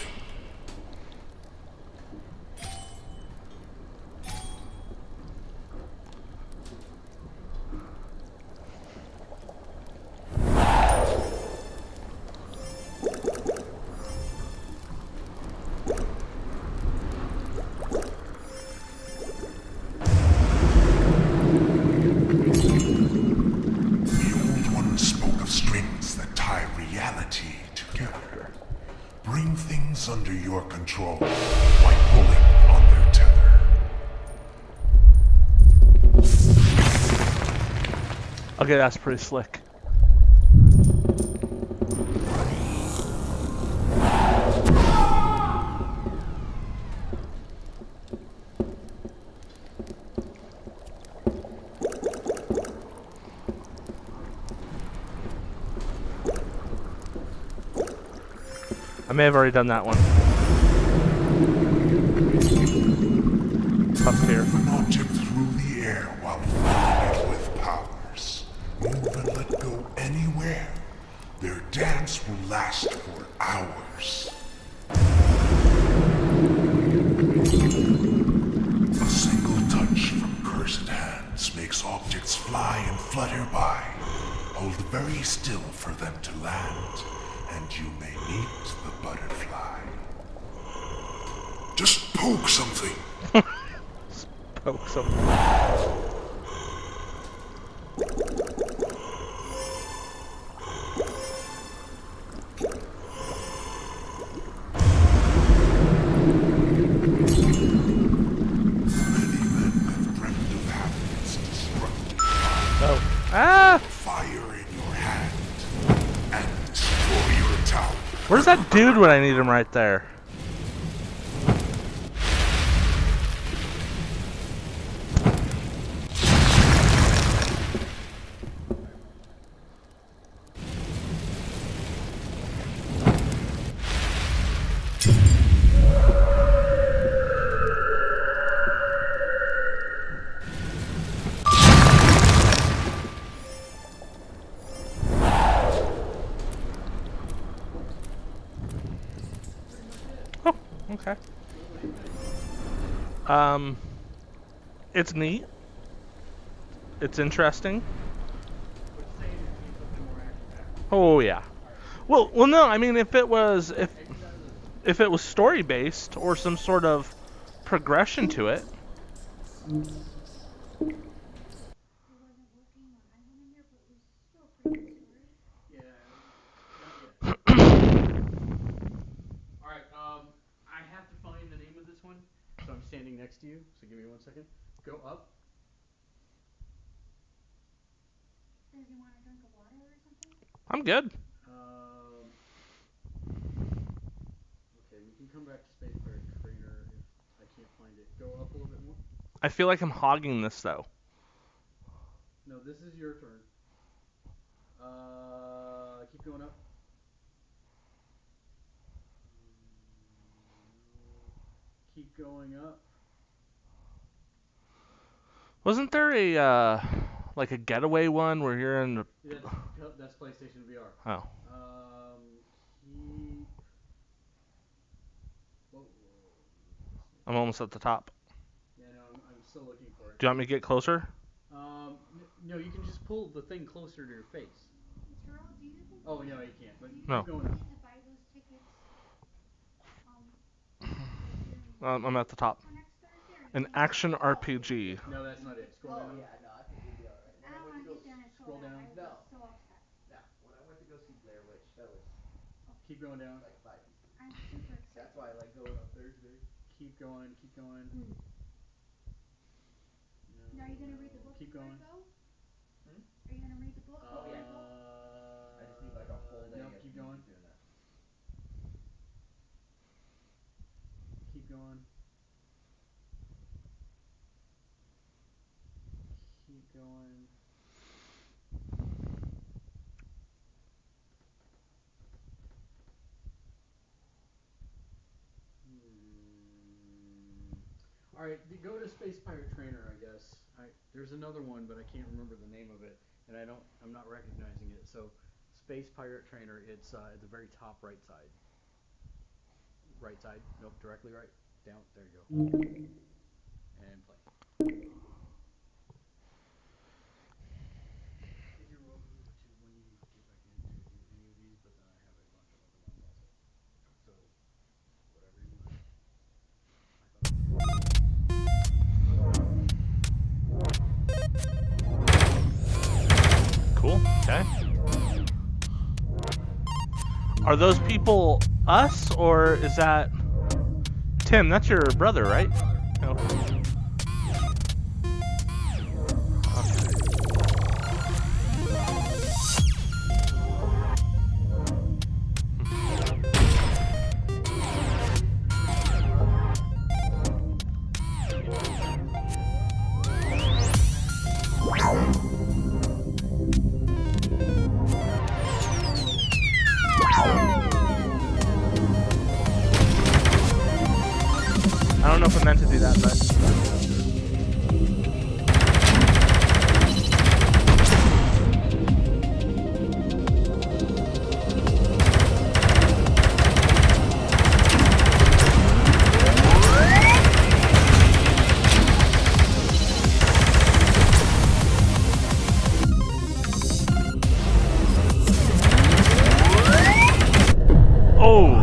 The old one spoke of strings that tie reality together. Bring things under your control by pulling on their tether. Okay, that's pretty slick. I may have already done that one. Up here. Move an object through the air while filling it with powers. Move and let go anywhere. Their dance will last for hours. A single touch from cursed hands makes objects fly and flutter by. Hold very still for them to land, and you may meet the butterfly. Just poke something. Poke something. Many men have dreamt of having its destructive Oh. Ah! fire in your hand and destroy your tower. Where's that dude when I need him right there? Okay. It's neat. It's interesting. But it's saying it needs something more action-packed. Oh yeah. Well, no. I mean, if it was story based or some sort of progression to it. It wasn't working when I went in there, but it was still a pretty good story. Yeah, not yet. Alright, I have to find the name of this one, so I'm standing next to you, so give me 1 second. Go up. Does he want a drink of water or something? I'm good. Okay, we can come back to Space Pirate Trainer if I can't find it. Go up a little bit more. I feel like I'm hogging this though. No, this is your turn. Keep going up. Keep going up. Wasn't there a like a getaway one where you're in the... That's PlayStation VR. Oh. Keep... Whoa. I'm almost at the top. Yeah, no, I'm still looking for it. Do you want me to get closer? No, you can just pull the thing closer to your face. Mr. Earl, do you think? Oh, no, you can't. But No. keep going up. To buy those tickets, like during I'm at the top. for next Thursday, or An action RPG. No, that's not it. Scroll down. Yeah, no, I think we'll be alright. I don't want to get there and it's scroll sold out. down. I No. was so upset. No, when I went to go see Blair Witch, that was Keep going down. like 5 pieces. I'm super excited. That's why I like going on Thursday. Keep going. Keep going. Mm. No, Now, are you gonna read the no. book Keep before going. you go? Are you gonna read the book? Oh, yeah. I just need like a whole day No, of keep me going. doing that. Keep going. Keep going. Alright, go to Space Pirate Trainer, I guess. There's another one, but I can't remember the name of it, and I'm not recognizing it. So, Space Pirate Trainer, it's at the very top right side. Right side? Nope, directly right. Down. There you go. And play. If you're welcome to, when you get back in, to do any of these, but then I have a bunch of other ones also. So, whatever you want. Cool. Okay. Are those people us, or is that Tim? That's your brother, right? Okay. I don't know if I meant to do that, but... Oh!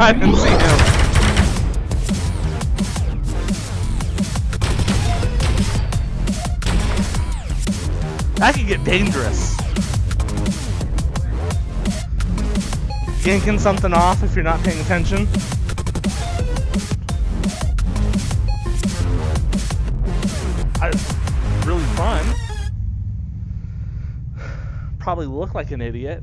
I didn't see him. That could get dangerous. Yanking something off if you're not paying attention. Really fun. Probably look like an idiot.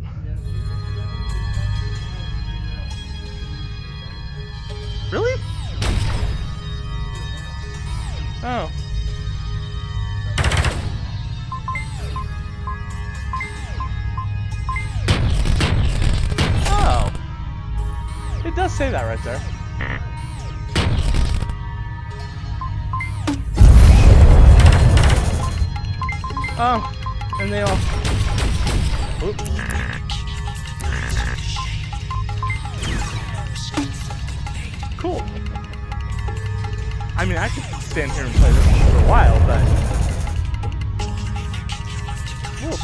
Really? Oh. Oh. It does say that right there. Oh, and they all... Oops. Cool. I mean, I could stand here and play this one for a while, but... Whoa.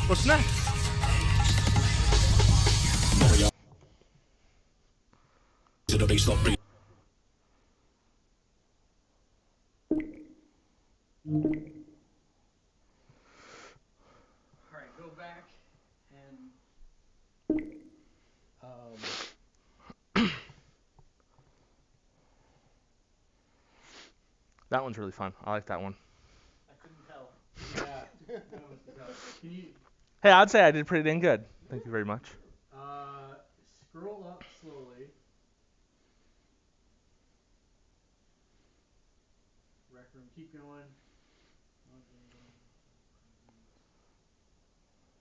What's next? Alright, go back and That one's really fun. I like that one. I couldn't tell. Yeah, that was tough. Can you Hey, I'd say I did pretty dang good. Thank you very much. scroll up slowly. Rec room, keep going.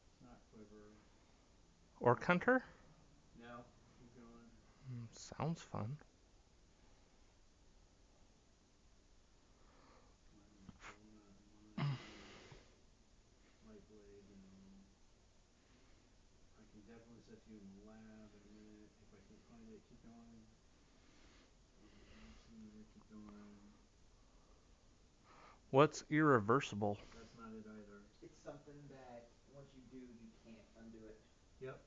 It's not quiver. Or Hunter? No, keep going. Sounds fun. Light blade, no. I can definitely set you in the lab in a minute. If I can find it, keep going. Keep going. What's irreversible? That's not it either. It's something that once you do, you can't undo it. Yep.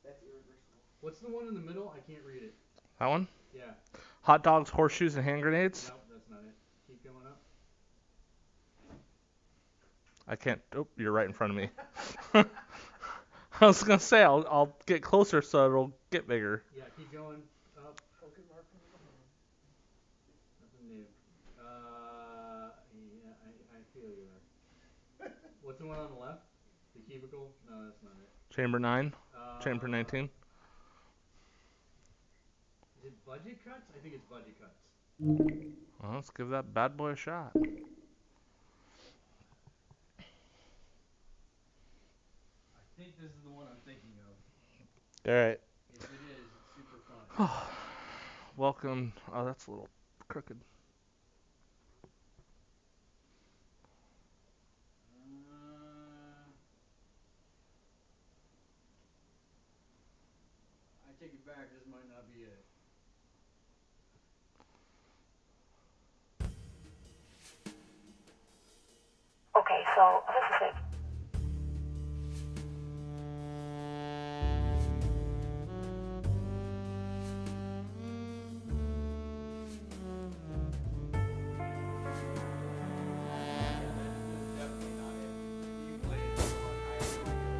That's irreversible. What's the one in the middle? I can't read it. That one? Yeah. Hot dogs, horseshoes, and hand grenades? Nope, that's not it. Keep going up. I can't. Oh, you're right in front of me. I was gonna say I'll get closer so it'll get bigger. Yeah, keep going up. Nothing new. Yeah, I feel you there. What's the one on the left? The cubicle? No, that's not it. Chamber 9? Chamber 19? Is it budget cuts? I think it's budget cuts. Well, let's give that bad boy a shot. I think this is the one I'm thinking of. Alright. If it is, it's super fun. Welcome. Oh, that's a little crooked. I take it back. This might not be it. Okay, so this is it. Definitely not it. You played it so long, I have no idea.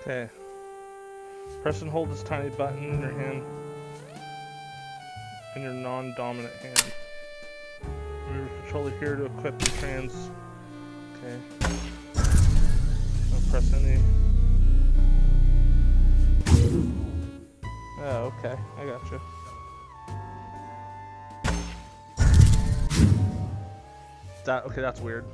Okay. Press and hold this tiny button in your hand. In your non-dominant hand. Move your controller here to equip your trans. Okay. Don't press any. Oh, okay. I gotcha. Okay, that's weird.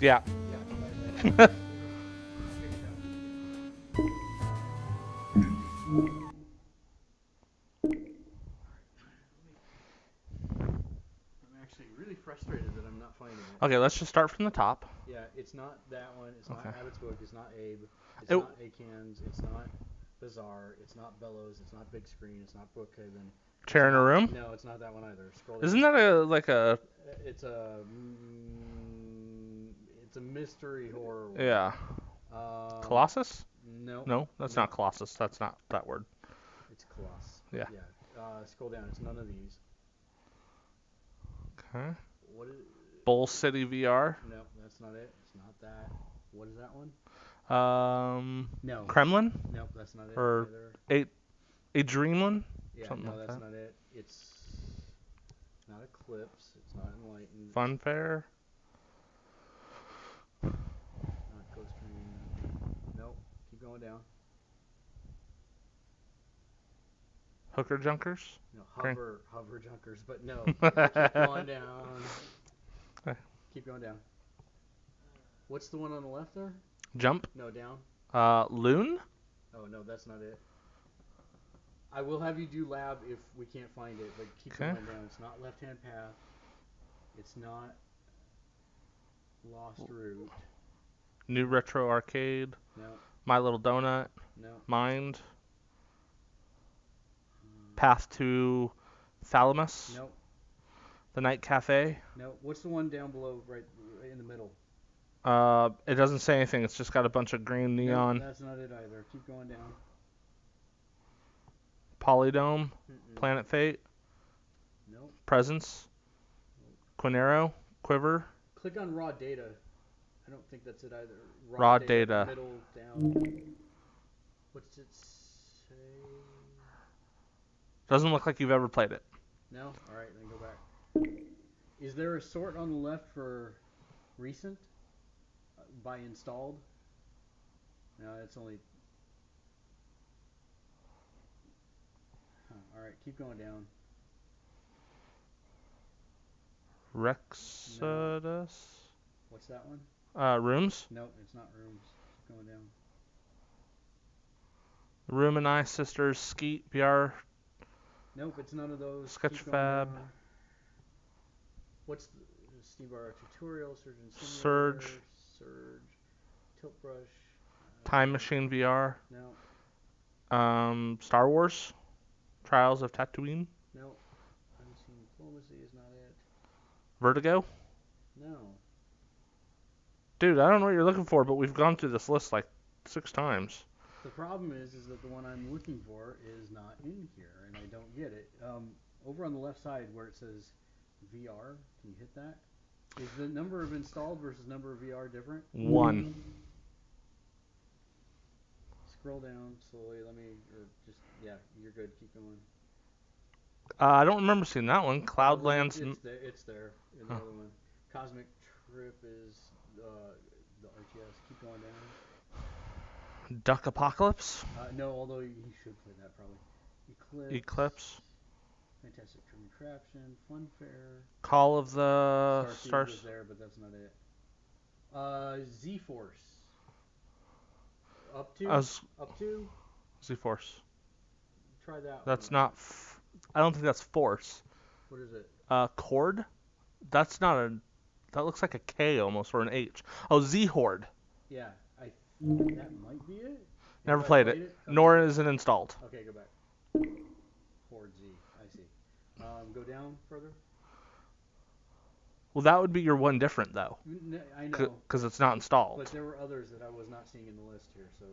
Yeah. Yeah. I'm actually really frustrated that I'm not finding it. Okay, let's just start from the top. Yeah, it's not that one. It's Okay. not Abbott's Book. It's not Abe. It's It- not Acans. It's not Bazaar. It's not Bellows. It's not Big Screen. It's not Brookhaven. Chair in a room? No, it's not that one either. Scroll down. Isn't that like a It's a it's a mystery horror one. yeah Colossus? No. No, that's not Colossus. That's not that word. It's Colossus. Yeah. Yeah. Scroll down. It's none of these. Okay. What is? Bull City VR. No, that's not it. It's not that. What is that one? No. Kremlin? Nope, that's not it Or either. a Dreamlin? Yeah, something no, like that's that. not it. It's not Eclipse. It's not Enlightened. Fun Fair. Not Ghost Train. Nope. Keep going down. Hooker Junkers. No, Crane. hover junkers, but no. Keep going down. Okay. Keep going down. What's the one on the left there? Jump. No, down. Loon. Oh no, that's not it. I will have you do lab if we can't find it, but keep Okay. going down. It's not Left Hand Path. It's not Lost Route. New Retro Arcade. No, My Little Donut. no. Mind. Path to Thalamus. Nope. The Night Cafe. No. What's the one down below, right in the middle? It doesn't say anything. It's just got a bunch of green neon. No, that's not it either. Keep going down. Polydome. Mm-mm. Planet Fate. Nope. Presence. Quinero. Quiver. Click on raw data. I don't think that's it either. Raw data. Middle down. What's it say? Doesn't look like you've ever played it. No? Alright, then go back. Is there a sort on the left for recent? By installed? No, it's only... Alright, keep going down. Rexodus. What's that one? Rooms. Nope, it's not rooms. Keep going down. Room and I Sisters. Skeet. BR. Nope, it's none of those. Sketch Keep going Fab. down. What's the Steve R tutorial? Surgeon Surge. Simulator. Surge. Tilt Brush. Time Machine VR. No. Star Wars. Trials of Tatooine. No. Unseen Diplomacy is not it. Vertigo. No. Dude, I don't know what you're looking for, but we've gone through this list like 6 times. The problem is that the one I'm looking for is not in here, and I don't get it. Over on the left side where it says VR, can you hit that? Is the number of installed versus number of VR different? 1. Scroll down slowly. Yeah, you're good. Keep going. I don't remember seeing that one. Cloudlands. It's there in the other one. Cosmic Trip is the RTS. Keep going down. Duck Apocalypse. No, although you should play that probably. Eclipse. Fantastic Contraption. Fun Fair. Call of the Starseed was there, but that's not it. Z-Force. Up to? Z-Force. Try that That's one. not... I don't think that's Force. What is it? Cord? That's not a... That looks like a K almost, or an H. Oh, Z-Horde. Yeah, that might be it. Never Have I played it. Okay. Nor is it installed. Okay, go back. Horde Z, I see. Go down further. Well, that would be your one different, though. I know. Because it's not installed. But there were others that I was not seeing in the list here, so...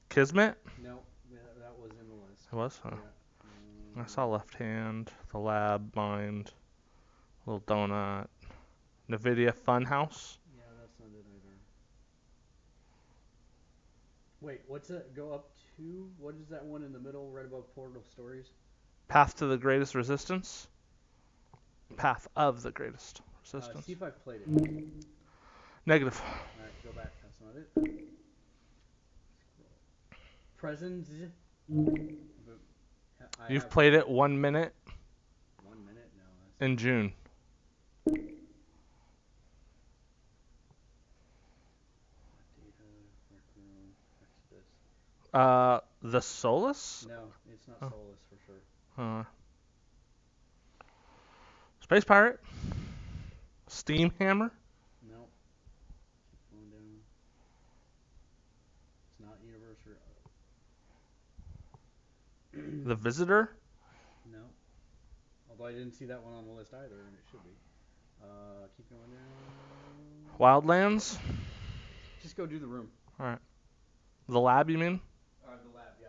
Kismet? No, that was in the list. It was? Huh. Yeah. I saw Left Hand, The Lab, Mind, Little Donut, NVIDIA Funhouse. Yeah, that's not it either. Wait, what's that? Go up to? What is that one in the middle, right above Portal Stories? Path to the Greatest Resistance. Path of the Greatest Resistance. See if I've played it. Negative. Alright, go back. That's not it. Presents. You've played it 1 minute 1 minute? No. in June. The Solus? No, it's not Oh. Solus for sure. Space Pirate? Steam Hammer? No. Keep going down. It's not Universe. The Visitor? No. Although I didn't see that one on the list either, and it should be. Keep going down. Wildlands? Just go do the room. Alright. The Lab, you mean? The lab, yeah.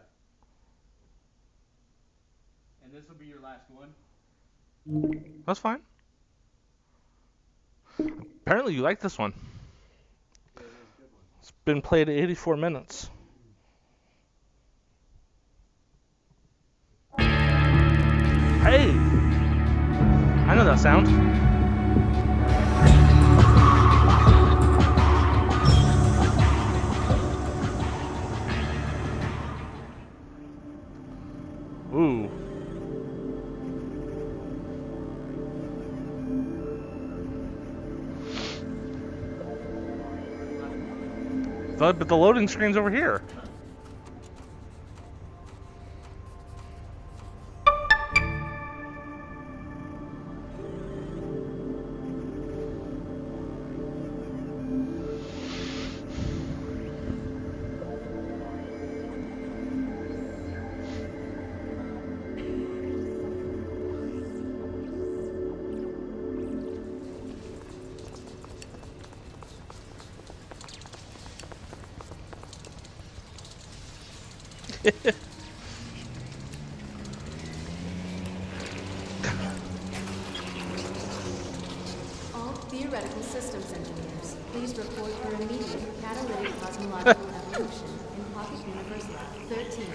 And this will be your last one. That's fine. Apparently you like this one. Yeah, it is a good one. It's been played 84 minutes. Hey! I know that sound. Ooh. But the loading screen's over here. All theoretical systems engineers, please report for immediate catalytic cosmological evolution in Pocket Universe Lab 13.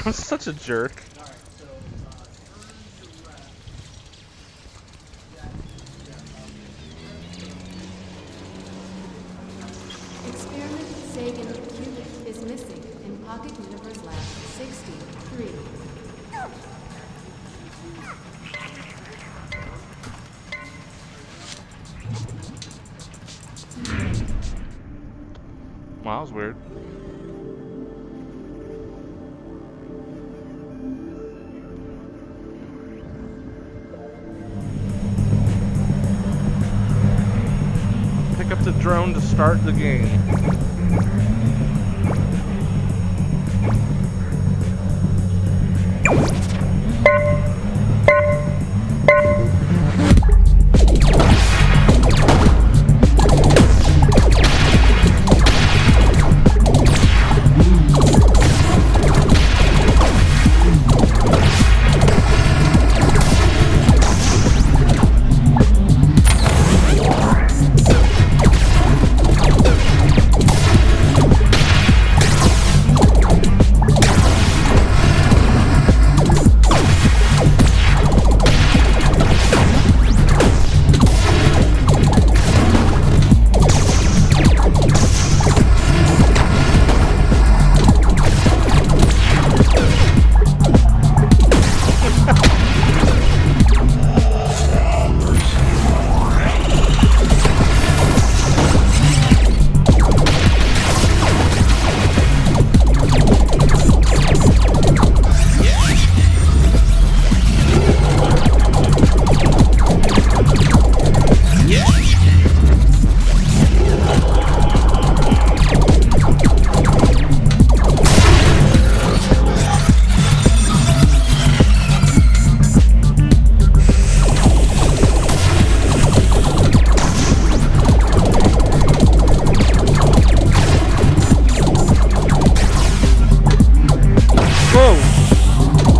I'm such a jerk. Alright, so turn to left. Experiment Sagan qubit is missing in Pocket Universe Lab 63. Wow, that was weird. Pick up the drone to start the game.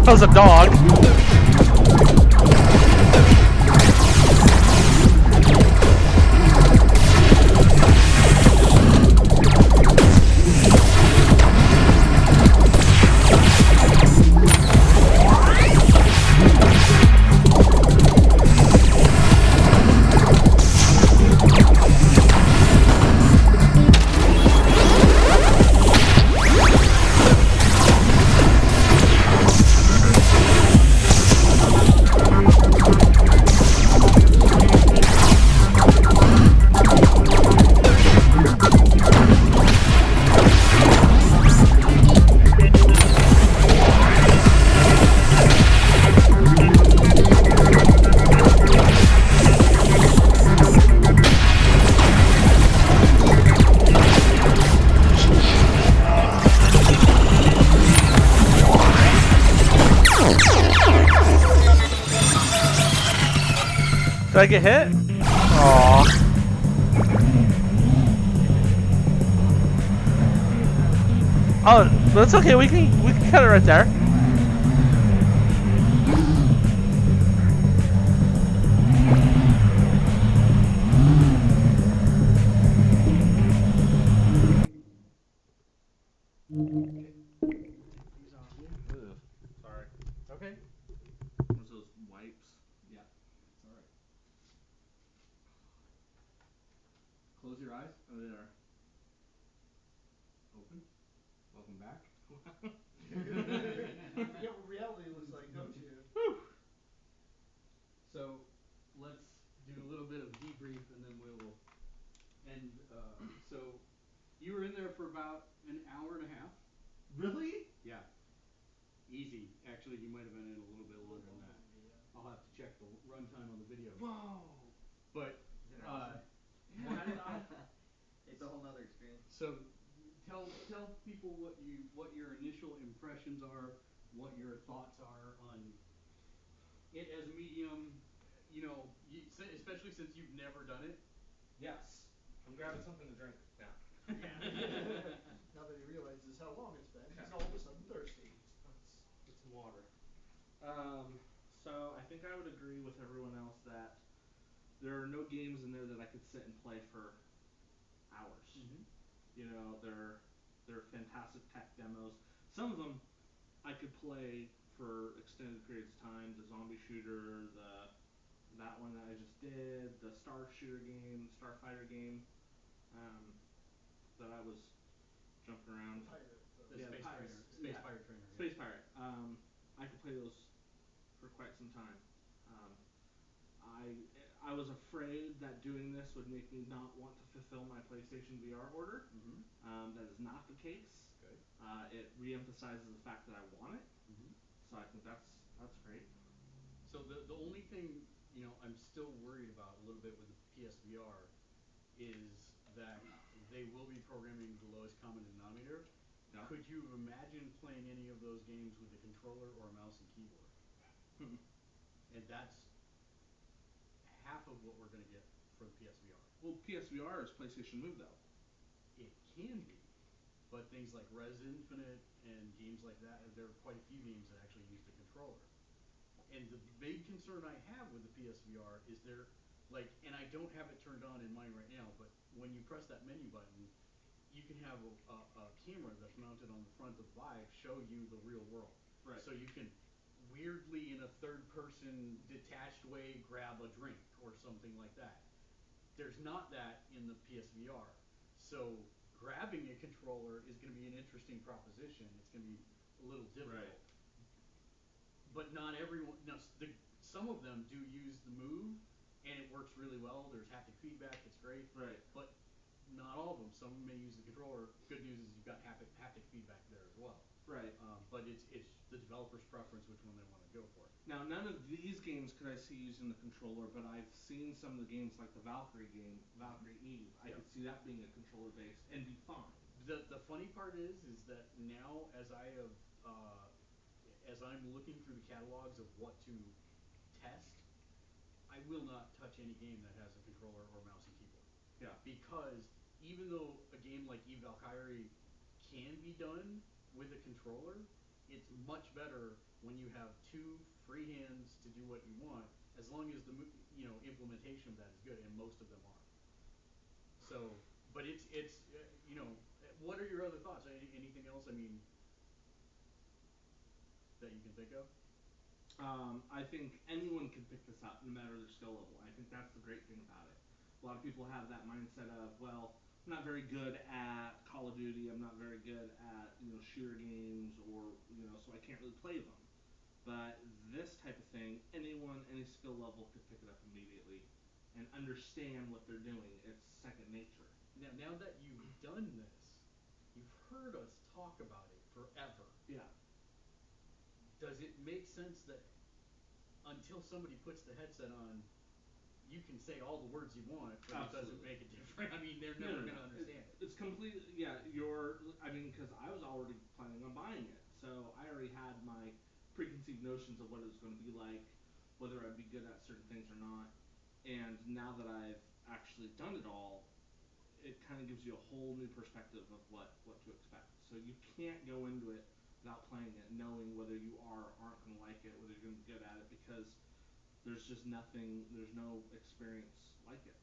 That was a dog. Did I get hit? Aww. Oh, that's okay. We can cut it right there. Sorry. Okay. There's those wipes. Yeah. It's all right. Close your eyes. Oh, they are. Open. Welcome back. You forget what reality looks like, don't you? So, let's do a little bit of debrief, and then we'll end. So, you were in there for about an hour and a half. Really? Yeah. Easy. Actually, you might have been in a little bit longer than that. Maybe, yeah. I'll have to check the runtime on the video. Whoa. But Isn't it awesome? It's a whole nother experience. So, tell people what your initial impressions are, what your thoughts are on it as a medium. You know, especially since you've never done it. Yes. I'm grabbing something to drink now. Now that he realizes how long it's been, he's all of a sudden thirsty. Get some water. So I think I would agree with everyone else that there are no games in there that I could sit and play for hours. Mm-hmm. You know, they're fantastic tech demos. Some of them I could play for extended periods of time. The zombie shooter, that one that I just did, the star shooter game, starfighter game, that I was jumping around. Pirate. The Yeah, Space Pirates. Trainer. Space Yeah. Pirate Trainer. Space Pirate. I could play those for quite some time. I was afraid that doing this would make me not want to fulfill my PlayStation VR order. Mm-hmm. That is not the case. Good. It re-emphasizes the fact that I want it. Mm-hmm. So I think that's great. So the only thing, you know, I'm still worried about a little bit with the PSVR is that they will be programming the lowest common denominator. Yeah. Could you imagine playing any of those games with a controller or a mouse and keyboard? And that's half of what we're going to get for the PSVR. Well, PSVR is PlayStation Move though. It can be, but things like Res Infinite and games like that, there are quite a few games that actually use the controller. And the big concern I have with the PSVR is and I don't have it turned on in mine right now, but when you press that menu button, you can have a camera that's mounted on the front of the Vive show you the real world. Right. So you can weirdly, in a third person detached way, grab a drink or something like that. There's not that in the PSVR. So grabbing a controller is going to be an interesting proposition. It's going to be a little difficult. Right. But not everyone. No, some of them do use the Move, and it works really well. There's haptic feedback. It's great. Right. But not all of them. Some may use the controller. Good news is you've got haptic feedback there as well. Right. But it's the developer's preference which one they want to go for. Now, none of these games could I see using the controller, but I've seen some of the games like the Valkyrie game, Valkyrie Eve. I Yep. could see that being a controller based and be fine. The funny part is that now as I'm looking through the catalogs of what to test, I will not touch any game that has a controller or mouse and keyboard. Yeah. Because even though a game like Eve Valkyrie can be done with a controller, it's much better when you have two free hands to do what you want, as long as the implementation of that is good, and most of them are. So, but it's what are your other thoughts? Anything else? I mean, that you can think of? I think anyone can pick this up, no matter their skill level. I think that's the great thing about it. A lot of people have that mindset of, well, I'm not very good at Call of Duty. I'm not very good at shooter games, or so I can't really play them. But this type of thing, anyone, any skill level could pick it up immediately and understand what they're doing. It's second nature. Now that you've done this, you've heard us talk about it forever. Yeah. Does it make sense that until somebody puts the headset on, you can say all the words you want, but Absolutely. it doesn't make a difference? I mean, they're never going to understand it. It's completely, because I was already planning on buying it. So I already had my preconceived notions of what it was going to be like, whether I'd be good at certain things or not. And now that I've actually done it all, it kind of gives you a whole new perspective of what to expect. So you can't go into it without playing it, knowing whether you are or aren't going to like it, whether you're going to be good at it, because there's just nothing, there's no experience like it.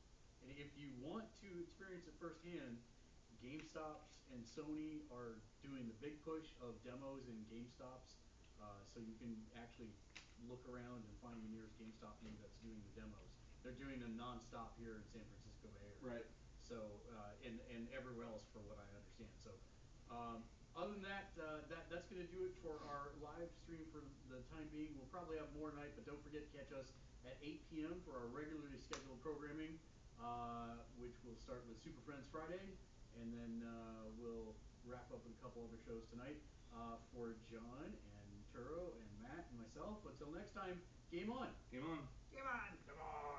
And if you want to experience it firsthand, GameStops and Sony are doing the big push of demos in GameStops, so you can actually look around and find the nearest GameStop near that's doing the demos. They're doing them nonstop here in San Francisco Bay Area. Right. So and everywhere else for what I understand. So other than that, that's gonna do it for our live stream for the time being. We'll probably have more tonight, but don't forget to catch us at 8 p.m. for our regularly scheduled programming, which will start with Super Friends Friday, and then we'll wrap up with a couple other shows tonight. For John and Turo and Matt and myself, until next time, game on. Game on. Game on. Come on.